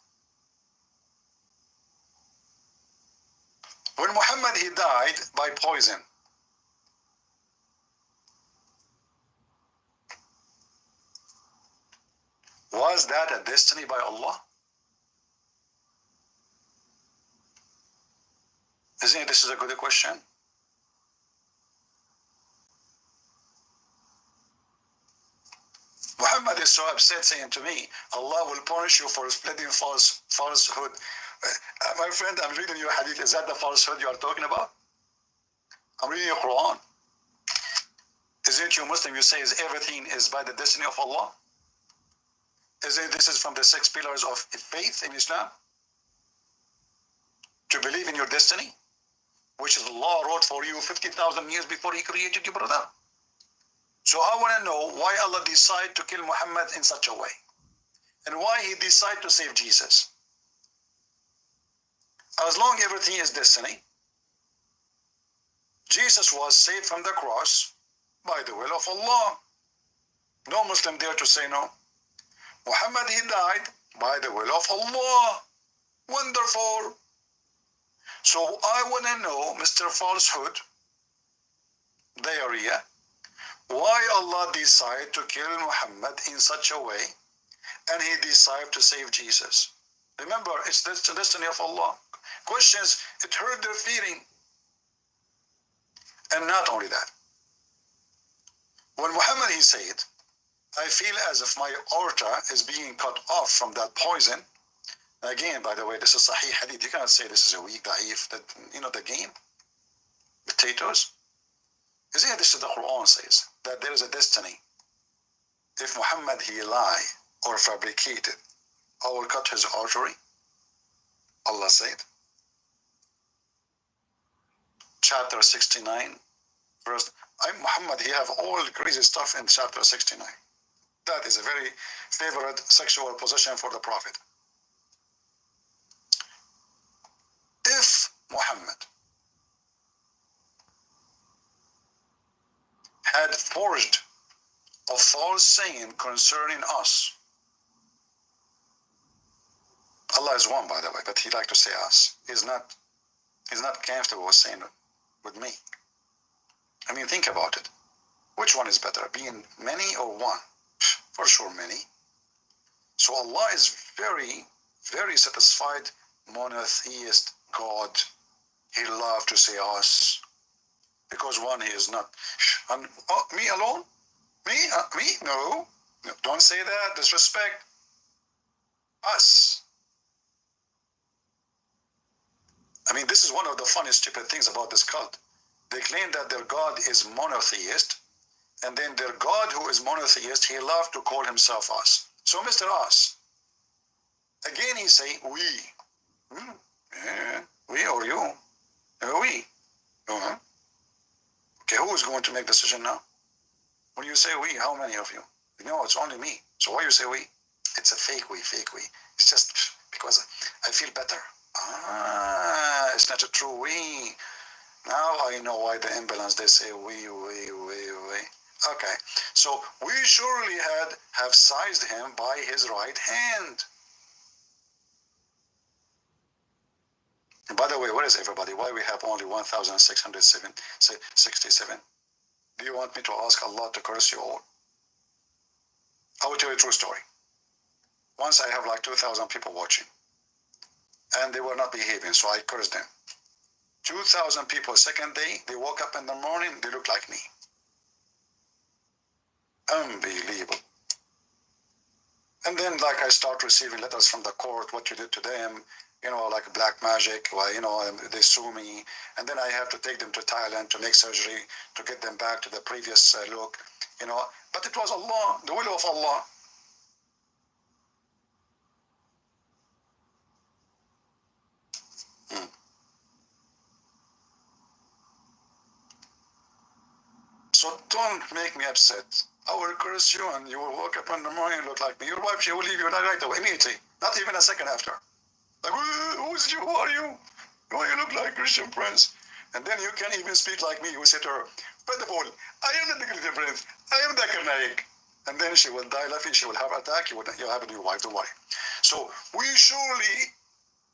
When Muhammad, he died by poison, was that a destiny by Allah? Isn't it, this is a good question? Muhammad is so upset, saying to me, Allah will punish you for spreading falsehood. My friend, I'm reading your hadith. Is that the falsehood you are talking about? I'm reading your Quran. Isn't you Muslim? You say everything is by the destiny of Allah? Isn't this is from the 6 pillars of faith in Islam? To believe in your destiny, which is Allah wrote for you 50,000 years before he created you, brother. So I want to know why Allah decided to kill Muhammad in such a way, and why he decided to save Jesus. As long everything is destiny, Jesus was saved from the cross by the will of Allah. No Muslim dare to say no. Muhammad, he died by the will of Allah. Wonderful. So I want to know, Mr. Falsehood, the area, why Allah decided to kill Muhammad in such a way, and he decided to save Jesus. Remember, it's the destiny of Allah. Questions, it hurt their feeling. And not only that, when Muhammad, he said, I feel as if my aorta is being cut off from that poison. Again, by the way, this is Sahih Hadith. You cannot say this is a weak da'if, that, you know, the game, potatoes. Is it, this is the Quran says, that there is a destiny. If Muhammad, he lie or fabricated, I will cut his artery. Allah said, chapter 69, verse, Muhammad, he have all the crazy stuff in chapter 69. That is a very favorite sexual position for the Prophet. If Muhammad had forged a false saying concerning us, Allah is one, by the way, but he like to say us. He's not comfortable with saying it with me. I mean, think about it. Which one is better, being many or one? For sure, many. So Allah is very, very satisfied monotheist God. He loves to say us, because one, he is not. And, oh, me alone? Me? Me? No. No. Don't say that. Disrespect. Us. I mean, this is one of the funny, stupid things about this cult. They claim that their God is monotheist, and then their God who is monotheist, he loves to call himself us. So Mr. Us, again he say we. Yeah, we or you? We. Okay, who is going to make decision now? When you say we, how many of you? No, it's only me. So why you say we? It's a fake we, fake we. It's just because I feel better. It's not a true we. Now I know why the ambulance, they say we. Okay, so we surely have seized him by his right hand. And by the way, where is everybody? Why we have only 1,667? Do you want me to ask Allah to curse you all? I will tell you a true story. Once I have like 2,000 people watching, and they were not behaving, so I cursed them. 2,000 people, second day, they woke up in the morning, they look like me. Unbelievable. And then like I start receiving letters from the court, what you did to them, you know, like black magic, well, you know, they sue me. And then I have to take them to Thailand to make surgery to get them back to the previous look, you know. But it was Allah, the will of Allah. So don't make me upset. I will curse you and you will wake up in the morning and look like me. Your wife, she will leave you right away, immediately. Not even a second after. Like, who is you? Who are you? Why you look like Christian Prince? And then you can't even speak like me. You say to her, first of all, I am the Christian Prince. I am the Karnaik. And then she will die laughing. She will have an attack. You'll have a new wife, don't worry. So we surely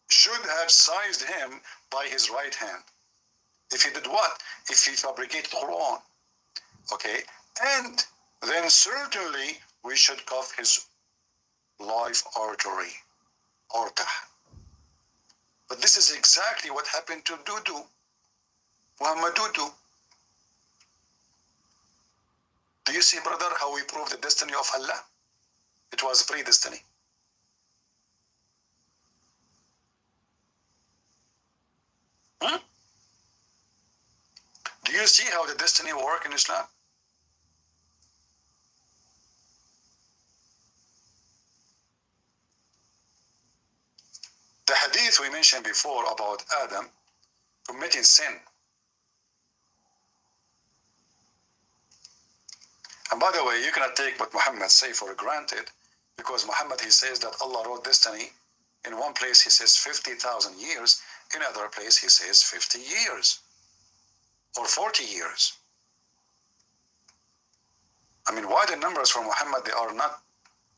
should have seized him by his right hand. If he did what? If he fabricated Quran. Okay? And then certainly we should cuff his life artery. Aorta. But this is exactly what happened to Dudu, Muhammad Dudu. Do you see, brother, how we prove the destiny of Allah? It was predestiny. Do you see how the destiny works in Islam? The hadith we mentioned before about Adam committing sin. And by the way, you cannot take what Muhammad say for granted, because Muhammad, he says that Allah wrote destiny In one place he says 50,000 years, in another place he says 50 years or 40 years. I mean, why the numbers for Muhammad, they are not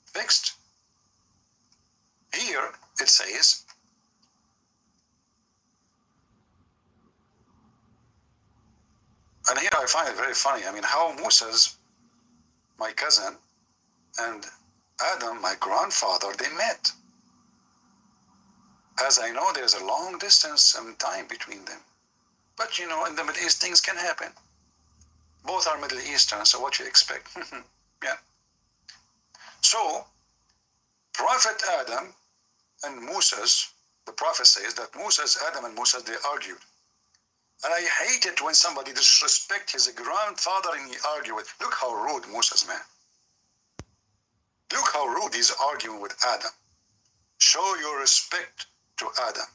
fixed? Here it says, and here I find it very funny. I mean, how Moses, my cousin, and Adam, my grandfather, they met. As I know, there's a long distance and time between them. But you know, in the Middle East, things can happen. Both are Middle Eastern, so what you expect? Yeah. So, Prophet Adam and Moses, the prophet says that Adam and Moses, they argued. And I hate it when somebody disrespects his grandfather and he argue with. Look how rude Moses, man. Look how rude he's arguing with Adam. Show your respect to Adam.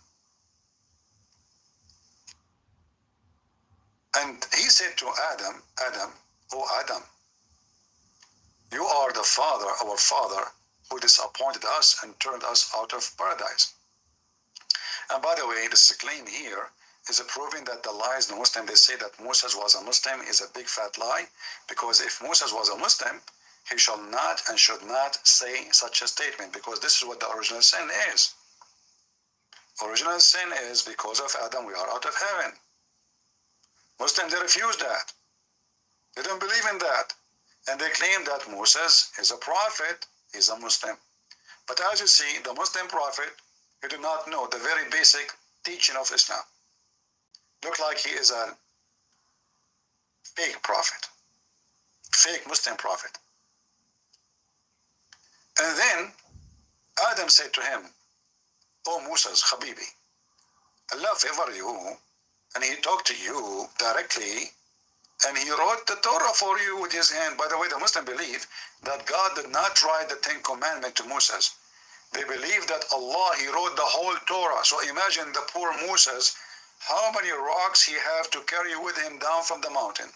And he said to Adam, oh Adam, you are the father, our father, who disappointed us and turned us out of paradise. And by the way, this claim here is proving that the lies the Muslim, they say that Moses was a Muslim, is a big fat lie, because if Moses was a Muslim, he shall not and should not say such a statement, because this is what the original sin is. Original sin is because of Adam we are out of heaven. Muslims, they refuse that. They don't believe in that. And they claim that Moses is a prophet, he's a Muslim. But as you see, the Muslim prophet, he do not know the very basic teaching of Islam. Look like he is a fake prophet, fake Muslim prophet. And then Adam said to him, oh Moses, Habibi, Allah favor you, and he talked to you directly, and he wrote the Torah for you with his hand. By the way, the Muslim believe that God did not write the 10 Commandments to Moses. They believe that Allah, he wrote the whole Torah. So imagine the poor Moses, how many rocks he have to carry with him down from the mountain.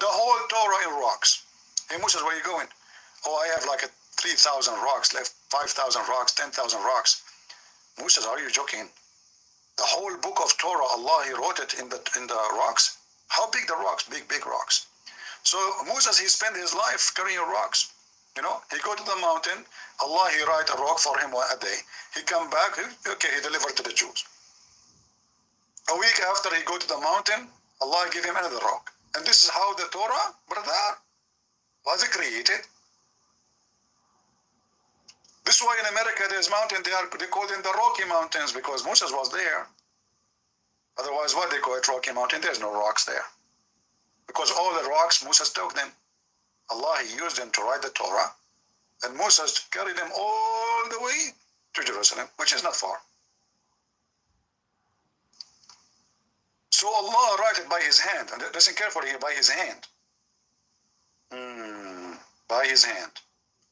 The whole Torah in rocks. Hey Moses, where are you going? Oh, I have like 3,000 rocks left, 5,000 rocks, 10,000 rocks. Moses, are you joking? The whole book of Torah, Allah, he wrote it in the rocks. How big the rocks? Big, big rocks. So Moses, he spent his life carrying rocks. You know, he go to the mountain, Allah, he write a rock for him a day. He come back, okay, he delivered to the Jews. A week after he go to the mountain, Allah give him another rock. And this is how the Torah, brother, was created. This is why in America there's mountain, they call them the Rocky Mountains, because Moses was there. Otherwise, what they call it, Rocky Mountain, there's no rocks there. Because all the rocks, Moses took them. Allah, he used them to write the Torah. And Moses carried them all the way to Jerusalem, which is not far. So Allah write it by his hand. And listen carefully here, by his hand. By his hand.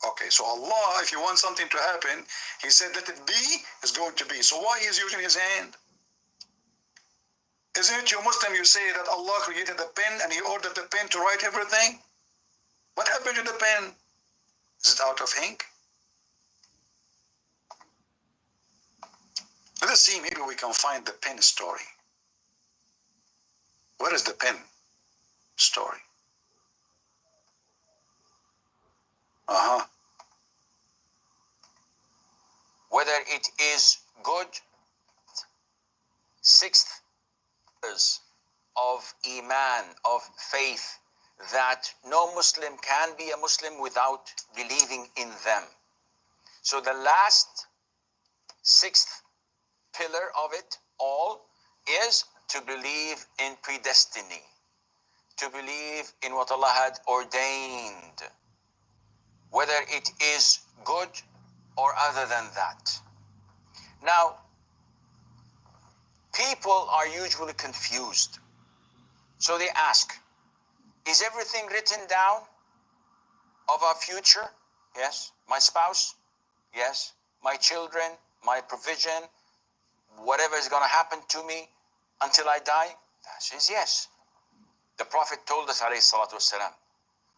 Okay, so Allah, if you want something to happen, he said, let it be, it's going to be. So why he is using his hand? Isn't it you Muslim, you say that Allah created the pen and he ordered the pen to write everything? What happened to the pen? Is it out of ink? Let us see, maybe we can find the pen story. Where is the pen story? Whether it is good, sixth of Iman, of faith, that no Muslim can be a Muslim without believing in them. So the last sixth pillar of it all is to believe in predestiny, to believe in what Allah had ordained, whether it is good or other than that. Now, people are usually confused. So they ask, is everything written down of our future? Yes. My spouse? Yes. My children? My provision? Whatever is going to happen to me until I die? That says yes. The Prophet told us, alayhi salatu wasalam,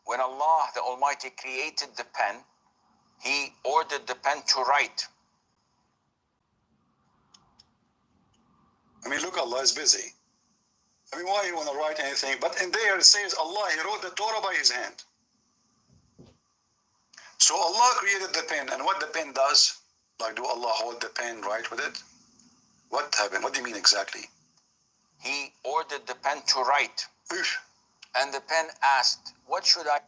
when Allah, the Almighty, created the pen, He ordered the pen to write. I mean, look, Allah is busy. I mean, why you want to write anything? But in there it says Allah, He wrote the Torah by His hand. So Allah created the pen, and what the pen does, like, do Allah hold the pen, write with it? What happened? What do you mean exactly? He ordered the pen to write, Oof. and the pen asked, "What should I?"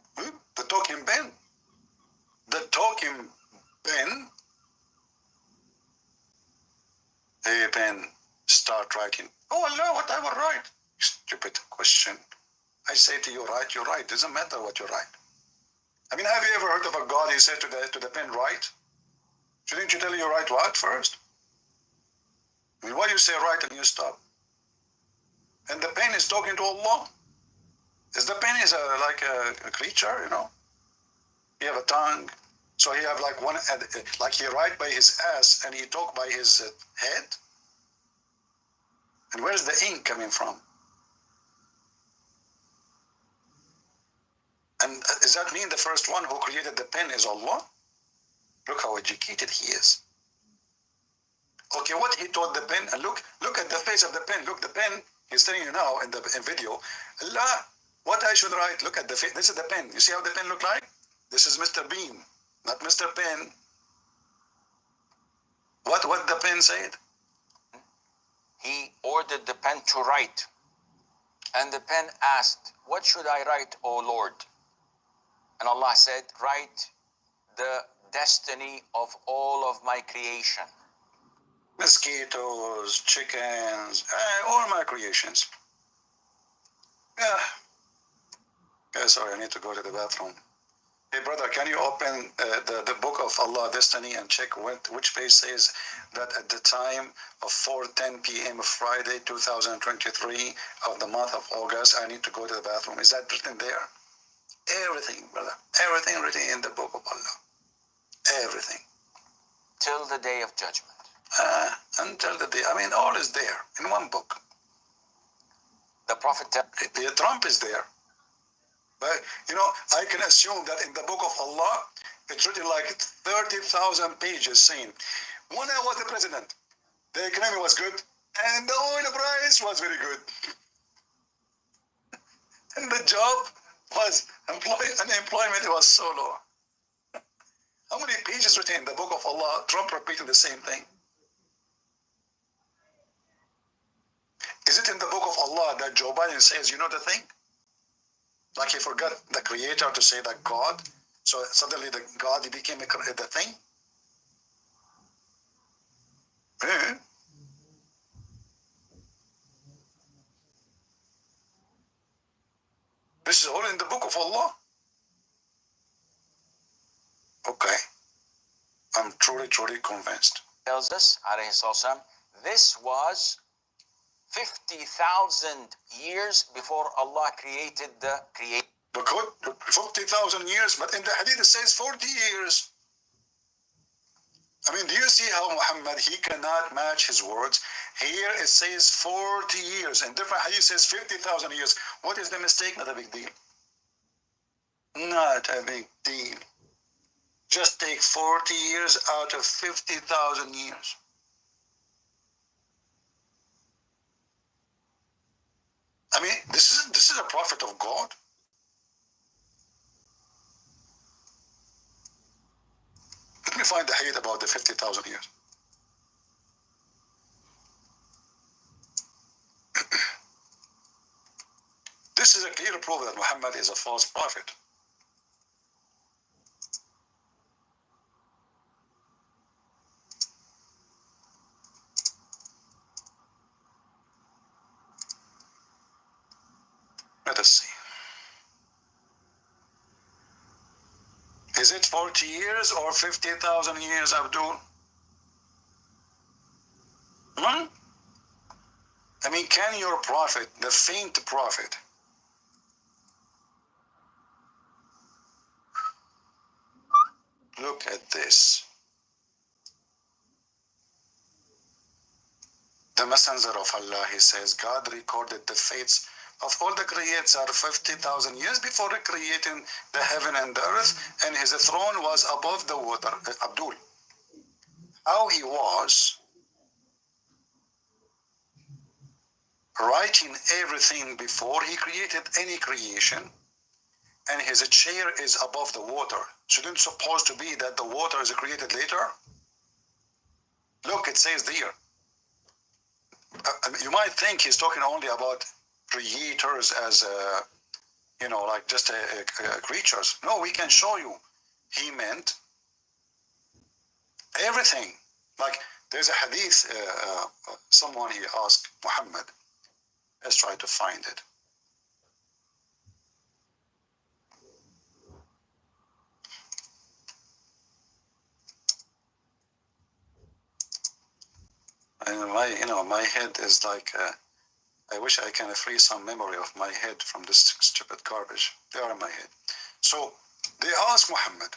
The talking pen. The talking pen. A pen start writing. Oh Allah, what I will write? Stupid question. I say to you, write, you write. Doesn't matter what you write. I mean, have you ever heard of a God? He said to the pen, write. Shouldn't you tell you write what first? I mean, why you say write and you stop? And the pen is talking to Allah. Is the pen is like a creature, you know? He have a tongue, so he have like one, like he write by his ass and he talk by his head. And where's the ink coming from? And does that mean the first one who created the pen is Allah? Look how educated he is. Okay, what he taught the pen, and look at the face of the pen. Look, the pen, he's telling you now in the video, Allah, what I should write, look at the face, this is the pen. You see how the pen look like? This is Mr. Bean, not Mr. Pen. What the pen said? He ordered the pen to write, and the pen asked, "What should I write, O Lord?" And Allah said, "Write the destiny of all of my creation." Mosquitoes, chickens, all my creations. Yeah, sorry, I need to go to the bathroom. Hey brother, can you open the book of Allah Destiny and check which page says that at the time of 4:10 p.m. of Friday 2023 of the month of August, I need to go to the bathroom. Is that written there? Everything, brother. Everything written in the book of Allah. Everything. Till the day of judgment. Until the day. I mean, all is there in one book. The Prophet Trump is there. But, you know, I can assume that in the book of Allah, it's written like 30,000 pages saying, when I was the president, the economy was good, and the oil price was very good. And the job was, unemployment was so low. How many pages written in the book of Allah, Trump repeating the same thing? Is it in the book of Allah that Joe Biden says, you know the thing? Like he forgot the creator to say that God, so suddenly the God he became the thing? This is all in the book of Allah. Okay. I'm truly convinced. tells us, alayhi salam, this was 50,000 years before Allah created the creation. Look, 50,000 years, but in the hadith it says 40 years. I mean, do you see how Muhammad, he cannot match his words? Here it says 40 years, and different hadith says 50,000 years. What is the mistake? Not a big deal. Not a big deal. Just take 40 years out of 50,000 years. I mean, this is a prophet of God. Let me find the hadith about the 50,000 years. This is a clear proof that Muhammad is a false prophet. Let us see. Is it 40 years or 50,000 years, Abdul? I mean, can your prophet, the faint prophet, look at this. The messenger of Allah, he says, God recorded the fates of all the creates are 50,000 years before creating the heaven and the earth, and his throne was above the water. Abdul, how he was writing everything before he created any creation, and his chair is above the water. Shouldn't it supposed to be that the water is created later? Look, it says there. You might think he's talking only about creators as, like just creatures. No, we can show you. He meant everything. Like there's a hadith, someone he asked Muhammad. Let's try to find it. And my head is like, I wish I can free some memory of my head from this stupid garbage. They are in my head. So they asked Muhammad,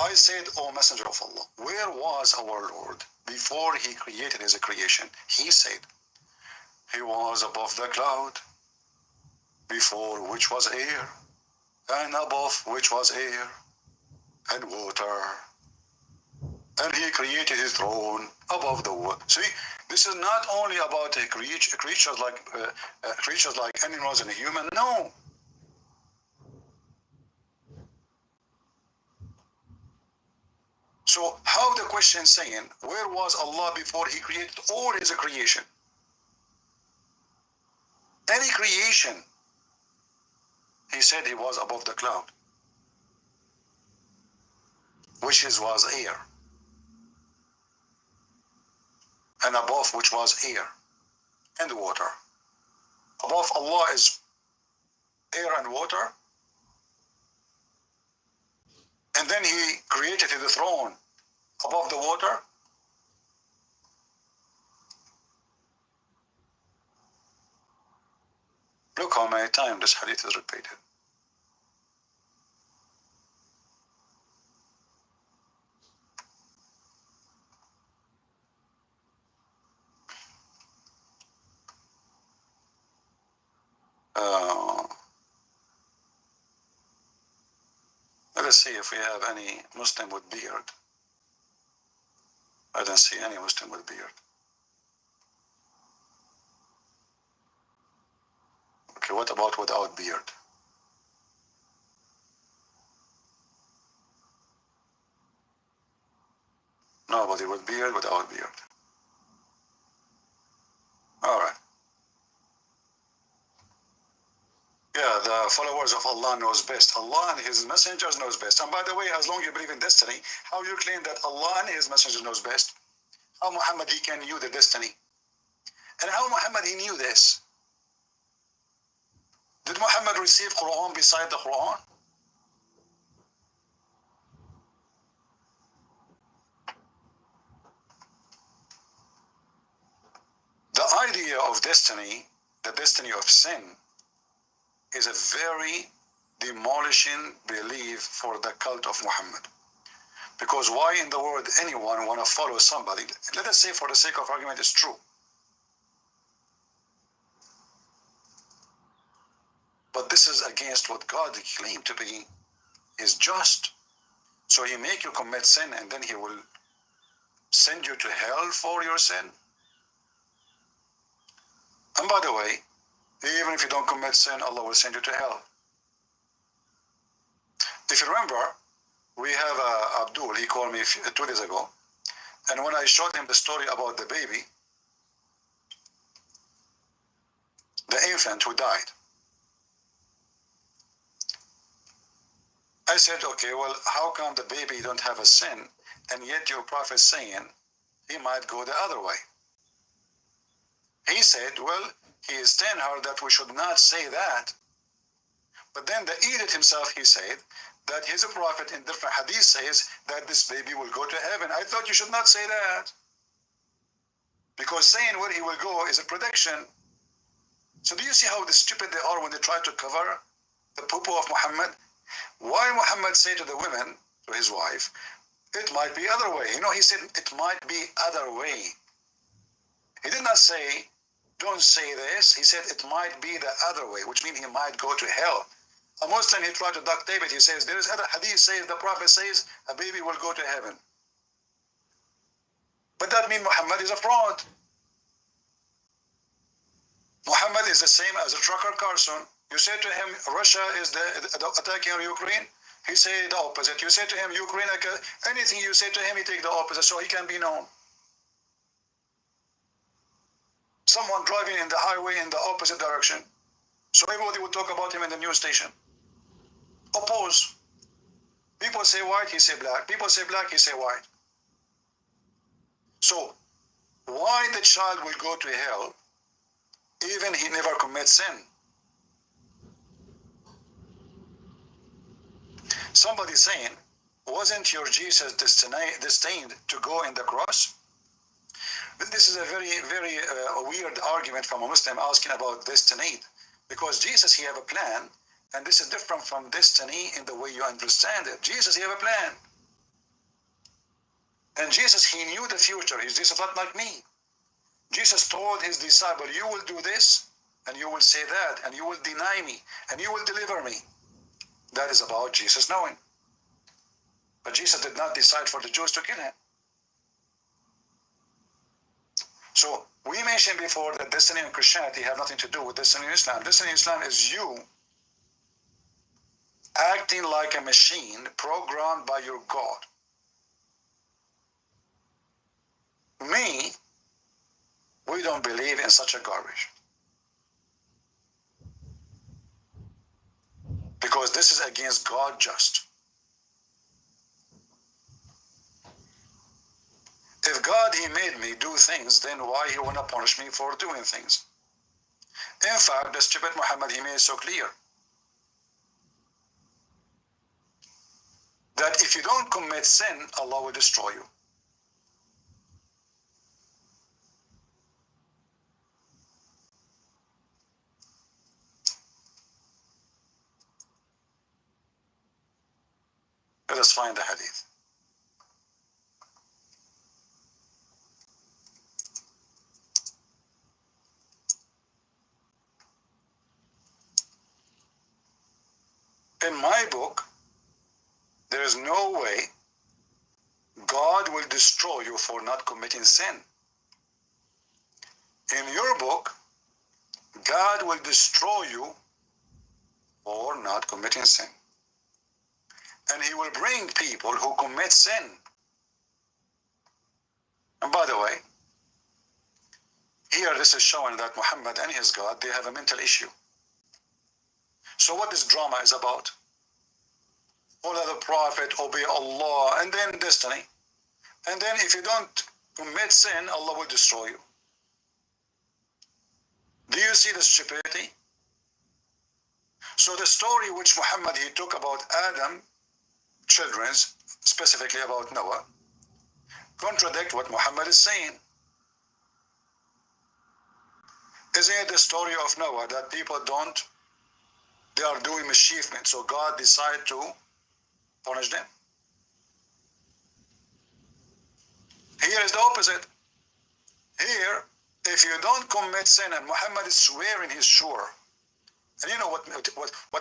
I said, O Messenger of Allah, where was our Lord before he created his creation? He said, he was above the cloud, before which was air, and above which was air and water. And he created his throne above the water. See, this is not only about creatures like animals and human. No. So how the question saying, where was Allah before he created all his creation? Any creation, he said he was above the cloud, which was air, and above which was air and water. Above Allah is air and water, and then he created the throne above the water. Look how many times this hadith is repeated. Let us see if we have any Muslim with beard. I don't see any Muslim with beard. Okay, what about without beard? Nobody with beard, without beard. All right. Yeah, the followers of Allah knows best. Allah and his messengers knows best. And by the way, as long as you believe in destiny, how you claim that Allah and his messengers knows best? How Muhammad he can knew the destiny? And how Muhammad he knew this? Did Muhammad receive Quran beside the Quran? The idea of destiny, the destiny of sin, is a very demolishing belief for the cult of Muhammad. Because why in the world anyone want to follow somebody? Let us say for the sake of argument it's true. But this is against what God claimed to be is just. So he make you commit sin and then he will send you to hell for your sin. And by the way, even if you don't commit sin, Allah will send you to hell. If you remember, we have Abdul, he called me 2 days ago, and when I showed him the story about the baby, the infant who died, I said, okay, well, how come the baby don't have a sin, and yet your prophet saying he might go the other way? He said, well, he is telling her that we should not say that. But then the idiot himself, he said that his prophet in different hadith says that this baby will go to heaven. I thought you should not say that. Because saying where he will go is a prediction. So do you see how stupid they are when they try to cover the poo-poo of Muhammad? Why Muhammad say to the women, to his wife, it might be other way. He said it might be other way. He did not say, don't say this. He said it might be the other way, which means he might go to hell. A Muslim, he tried to duct tape it. He says, there is other hadith says, the Prophet says, a baby will go to heaven. But that means Muhammad is a fraud. Muhammad is the same as a trucker Carson. You say to him, Russia is the attacking Ukraine. He say the opposite. You say to him, Ukraine, anything you say to him, he take the opposite, so he can be known. Someone driving in the highway in the opposite direction, so everybody would talk about him in the news station. Oppose. People say white, he say black. People say black, he say white. So why the child will go to hell even he never commits sin? Somebody saying, wasn't your Jesus destined to go in the cross? But this is a very, very weird argument from a Muslim asking about destiny, because Jesus, he have a plan, and this is different from destiny in the way you understand it. Jesus, he have a plan. And Jesus, he knew the future. He's just not like me. Jesus told his disciple, you will do this, and you will say that, and you will deny me, and you will deliver me. That is about Jesus knowing. But Jesus did not decide for the Jews to kill him. So we mentioned before that destiny and Christianity have nothing to do with destiny in Islam. Destiny in Islam is you acting like a machine programmed by your God. Me, we don't believe in such a garbage. Because this is against God just. If God, he made me do things, then why he want to punish me for doing things? In fact, the stupid Muhammad, he made it so clear that if you don't commit sin, Allah will destroy you. Let us find the hadith. In my book, there is no way God will destroy you for not committing sin. In your book, God will destroy you for not committing sin. And he will bring people who commit sin. And by the way, here this is showing that Muhammad and his God, they have a mental issue. So what this drama is about? Follow the Prophet, obey Allah, and then destiny. And then if you don't commit sin, Allah will destroy you. Do you see the stupidity? So the story which Muhammad, he took about Adam, children's, specifically about Noah, contradict what Muhammad is saying. Isn't it the story of Noah that people they are doing mischievement, so God decided to punish them? Here is the opposite. Here, if you don't commit sin, and Muhammad is swearing he's sure. And you know what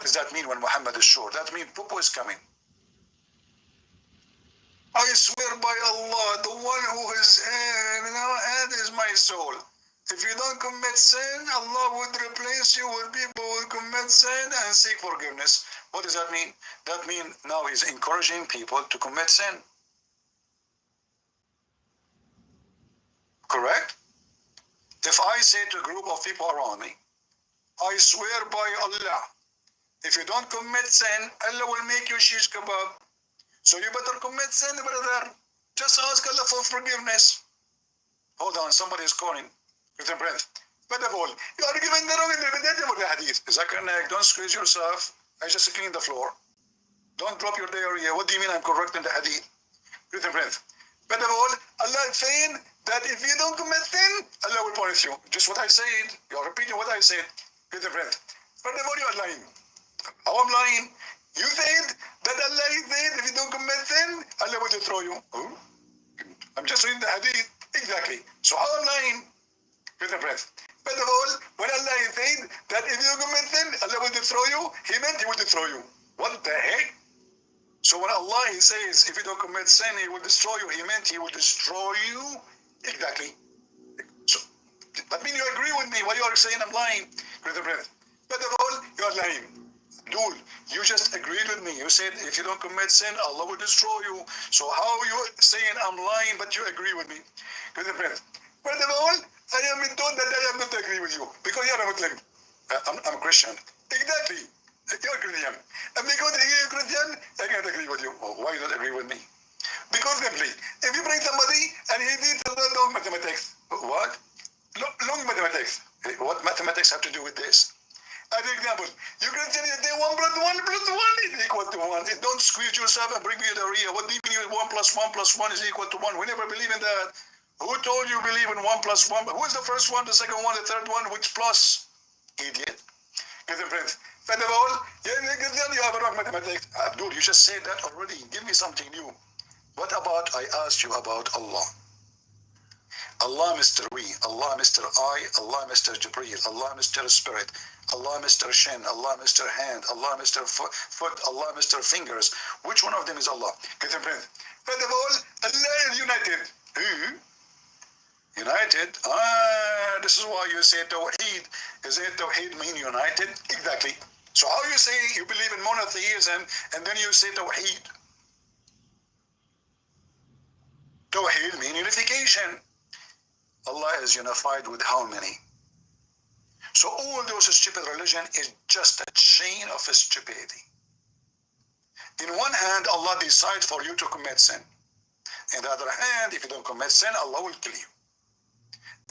does that mean when Muhammad is sure? That means Pupu is coming. I swear by Allah, the one who is and is my soul. If you don't commit sin, Allah would replace you with people who will commit sin and seek forgiveness. What does that mean? That means now he's encouraging people to commit sin. Correct? If I say to a group of people around me, I swear by Allah, if you don't commit sin, Allah will make you shish kebab. So you better commit sin, brother. Just ask Allah for forgiveness. Hold on, somebody is calling. With a breath. But of all, you are giving the wrong interpretation of the hadith. Is that correct? Don't squeeze yourself. I just clean the floor. Don't drop your diarrhea. What do you mean I'm correct in the hadith? With a breath. But of all, Allah is saying that if you don't commit sin, Allah will punish you. Just what I said. You are repeating what I said. With a breath. But of all, you are lying. How I'm lying? You said that Allah said if you don't commit sin, Allah will destroy you. Oh? I'm just reading the hadith. Exactly. So how I'm lying? With a breath. But of all, when Allah said that if you commit sin, Allah will destroy you, he meant he will destroy you. What the heck? So when Allah he says if you don't commit sin, he will destroy you, he meant he will destroy you. Exactly. So that means you agree with me. Why you are are saying I'm lying. First of all, you are lying. Dude, you just agreed with me. You said if you don't commit sin, Allah will destroy you. So how are you saying I'm lying, but you agree with me? First of all, I am told that I am not agree with you because you are a Muslim. I'm a Christian. Exactly. You're a Christian. And because you're a Christian, I can't agree with you. Oh, why you don't agree with me? Because simply, if you bring somebody and he needs a lot of mathematics, what? Long mathematics. What mathematics have to do with this? As an example, you Christian, you say 1 plus 1 plus 1 is equal to 1. Don't squeeze yourself and bring me diarrhea. What do you mean 1 plus 1 plus 1 is equal to 1? We never believe in that. Who told you believe in 1 plus 1? Who is the first one, the second one, the third one? Which plus? Idiot. Christian friends. First of all, you have a wrong mathematics. Abdul, you just said that already. Give me something new. What about, I asked you about Allah. Allah Mr. We, Allah Mr. I, Allah Mr. Jibreel, Allah Mr. Spirit, Allah Mr. Shin, Allah Mr. Hand, Allah Mr. Foot, Allah Mr. Fingers. Which one of them is Allah? First of all, Allah is united. Who? United? This is why you say Tawheed. Is it Tawheed mean united? Exactly. So how you say you believe in monotheism and then you say Tawheed? Tawheed means unification. Allah is unified with how many? So all those stupid religion is just a chain of stupidity. In one hand, Allah decides for you to commit sin. In the other hand, if you don't commit sin, Allah will kill you.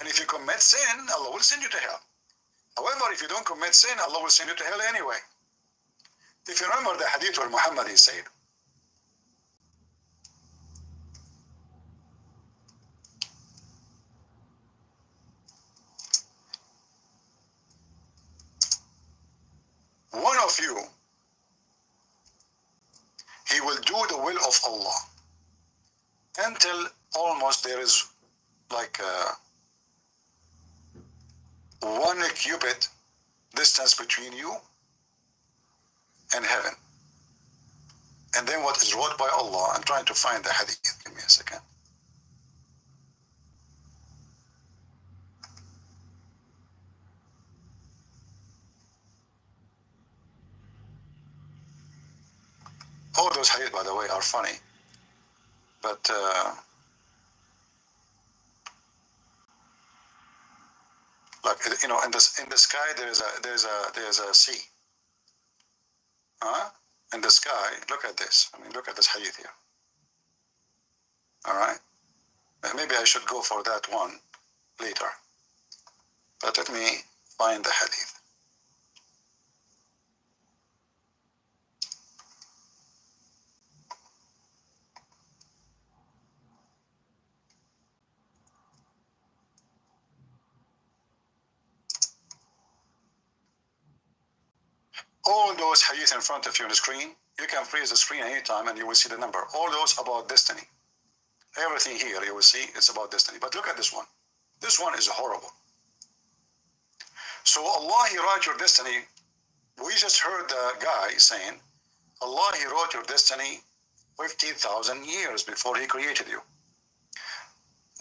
And if you commit sin, Allah will send you to hell. However, if you don't commit sin, Allah will send you to hell anyway. If you remember the hadith where Muhammad he said, one of you, he will do the will of Allah until almost there is like 1 cubit distance between you and heaven. And then what is wrote by Allah, I'm trying to find the hadith, give me a second. All those hadith, by the way, are funny, but like, you know, in the sky there's a sea. In the sky, look at this. I mean, look at this hadith here. All right. Maybe I should go for that one later. But let me find the hadith. All those hadith in front of you on the screen, you can freeze the screen anytime and you will see the number. All those about destiny. Everything here you will see it's about destiny. But look at this one. This one is horrible. So Allah, He wrote your destiny. We just heard the guy saying, Allah, He wrote your destiny 50,000 years before He created you.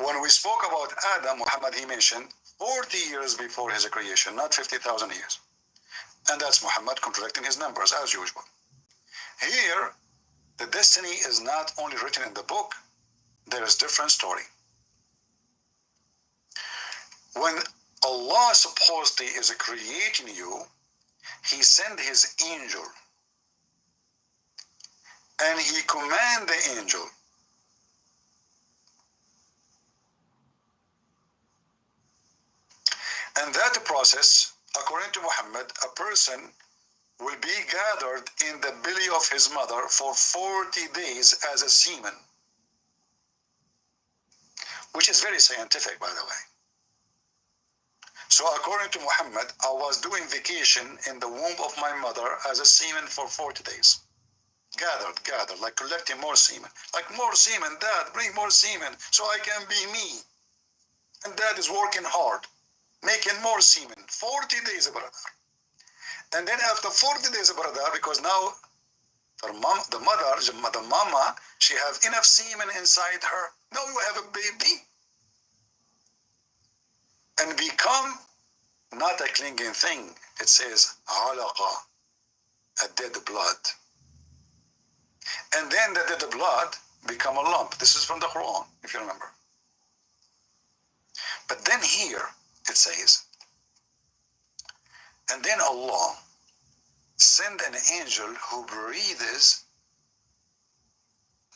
When we spoke about Adam, Muhammad, he mentioned 40 years before his creation, not 50,000 years. And that's Muhammad contradicting his numbers as usual. Here, the destiny is not only written in the book, there is different story. When Allah supposedly is creating you, He sent His angel and He command the angel and that process, according to Muhammad, a person will be gathered in the belly of his mother for 40 days as a semen, which is very scientific, by the way. So according to Muhammad, I was doing vacation in the womb of my mother as a semen for 40 days. Gathered, like collecting more semen. Like more semen, Dad, bring more semen so I can be me. And Dad is working hard, making more semen. 40 days, brother. And then after 40 days, brother, because now the mama, she have enough semen inside her. Now you have a baby. And become not a clinging thing. It says alaqa, a dead blood. And then the dead blood become a lump. This is from the Quran, if you remember. But then here it says, and then Allah send an angel who breathes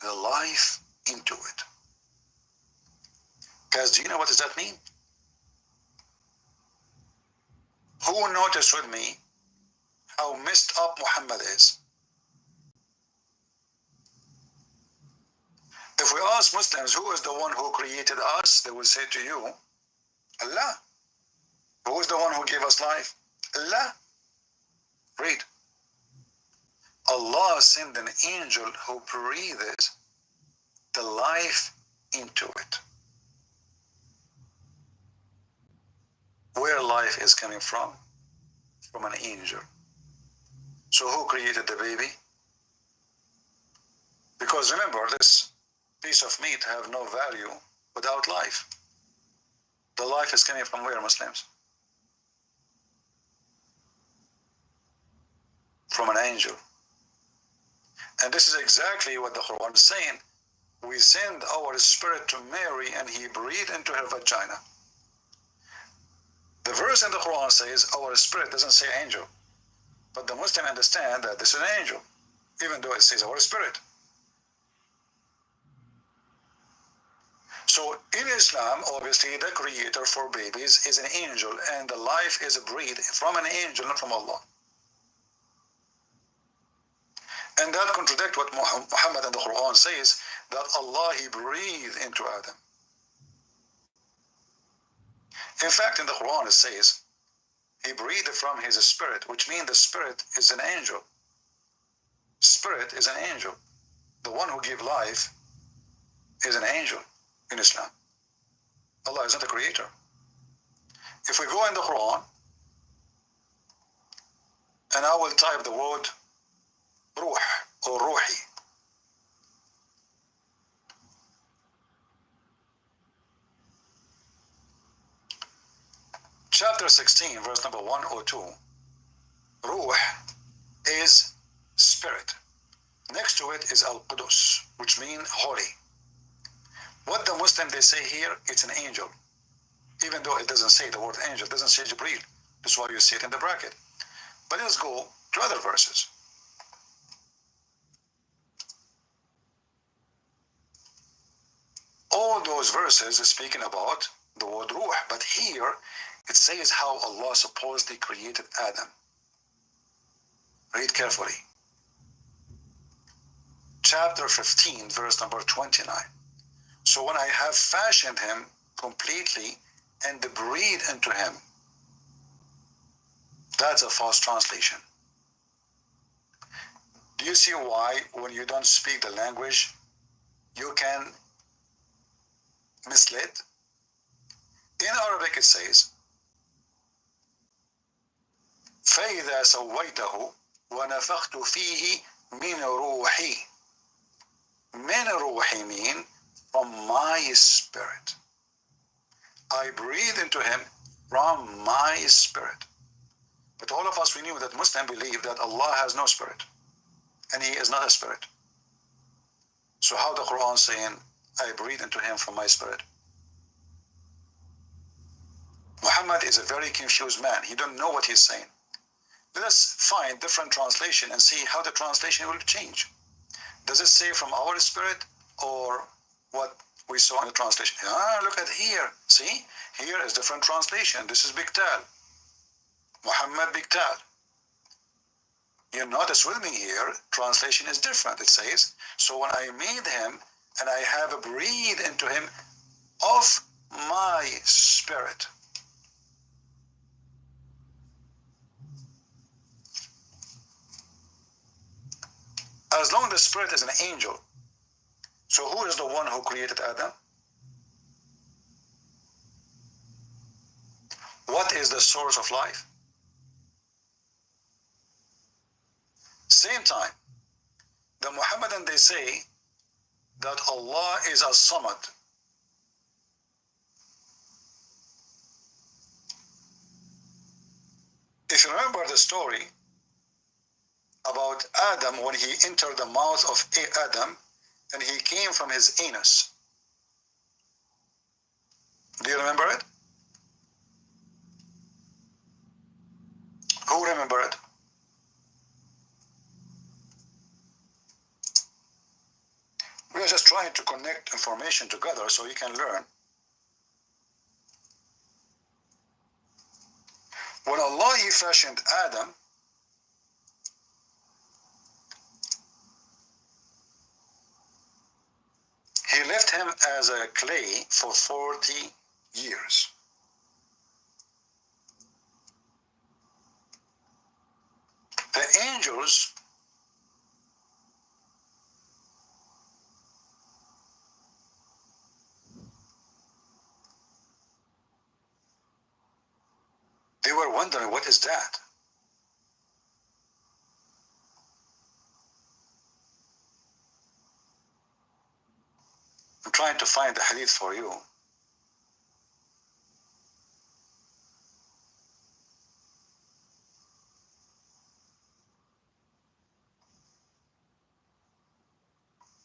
the life into it. Guys, do you know what does that mean? Who noticed with me how messed up Muhammad is? If we ask Muslims who is the one who created us, they will say to you, Allah. Who is the one who gave us life? Allah. Read. Allah sent an angel who breathes the life into it. Where life is coming from? From an angel. So who created the baby? Because remember, this piece of meat have no value without life. The life is coming from where, Muslims? From an angel. And this is exactly what the Quran is saying. We send our spirit to Mary and he breathed into her vagina. The verse in the Quran says our spirit, doesn't say angel. But the Muslim understand that this is an angel, even though it says our spirit. So in Islam, obviously the creator for babies is an angel and the life is breathed from an angel, not from Allah. And that contradicts what Muhammad in the Quran says, that Allah, he breathed into Adam. In fact, in the Quran it says, he breathed from his spirit, which means the spirit is an angel. Spirit is an angel. The one who gives life is an angel in Islam. Allah is not the creator. If we go in the Quran, and I will type the word ruh or ruhi. Chapter 16, verse number 102. Ruh is spirit. Next to it is al-Qudus, which means holy. What the Muslim they say here, it's an angel. Even though it doesn't say the word angel, it doesn't say Jibreel. That's why you see it in the bracket. But let's go to other verses. All those verses are speaking about the word ruh, but here it says how Allah supposedly created Adam. Read carefully. Chapter 15, verse number 29. So when I have fashioned him completely and breathed into him. That's a false translation. Do you see why when you don't speak the language, you can mislead? In Arabic it says, فَإِذَا سَوَّيْتَهُ وَنَفَخْتُ فِيهِ مِنْ رُوحِي. مِنْ رُوحِي mean from my spirit. I breathe into him from my spirit. But all of us, we knew that Muslims believe that Allah has no spirit. And he is not a spirit. So how the Quran saying, I breathe into him from my spirit? Muhammad is a very confused man. He don't know what he's saying. Let us find different translation and see how the translation will change. Does it say from our spirit or what we saw in the translation? Look at here. See? Here is different translation. This is Biktal. Muhammad Biktal. You notice with me here, translation is different. It says, so when I made him and I have breathed into him of my spirit. As long as the spirit is an angel, so who is the one who created Adam? What is the source of life? Same time, the Muhammadan, they say that Allah is as-Samad. remember the story about Adam when he entered the mouth of Adam and he came from his anus. Do you remember it? Who remember it? We are just trying to connect information together so you can learn. When Allah He fashioned Adam, He left him as a clay for 40 years. The angels they were wondering, what is that? I'm trying to find the hadith for you.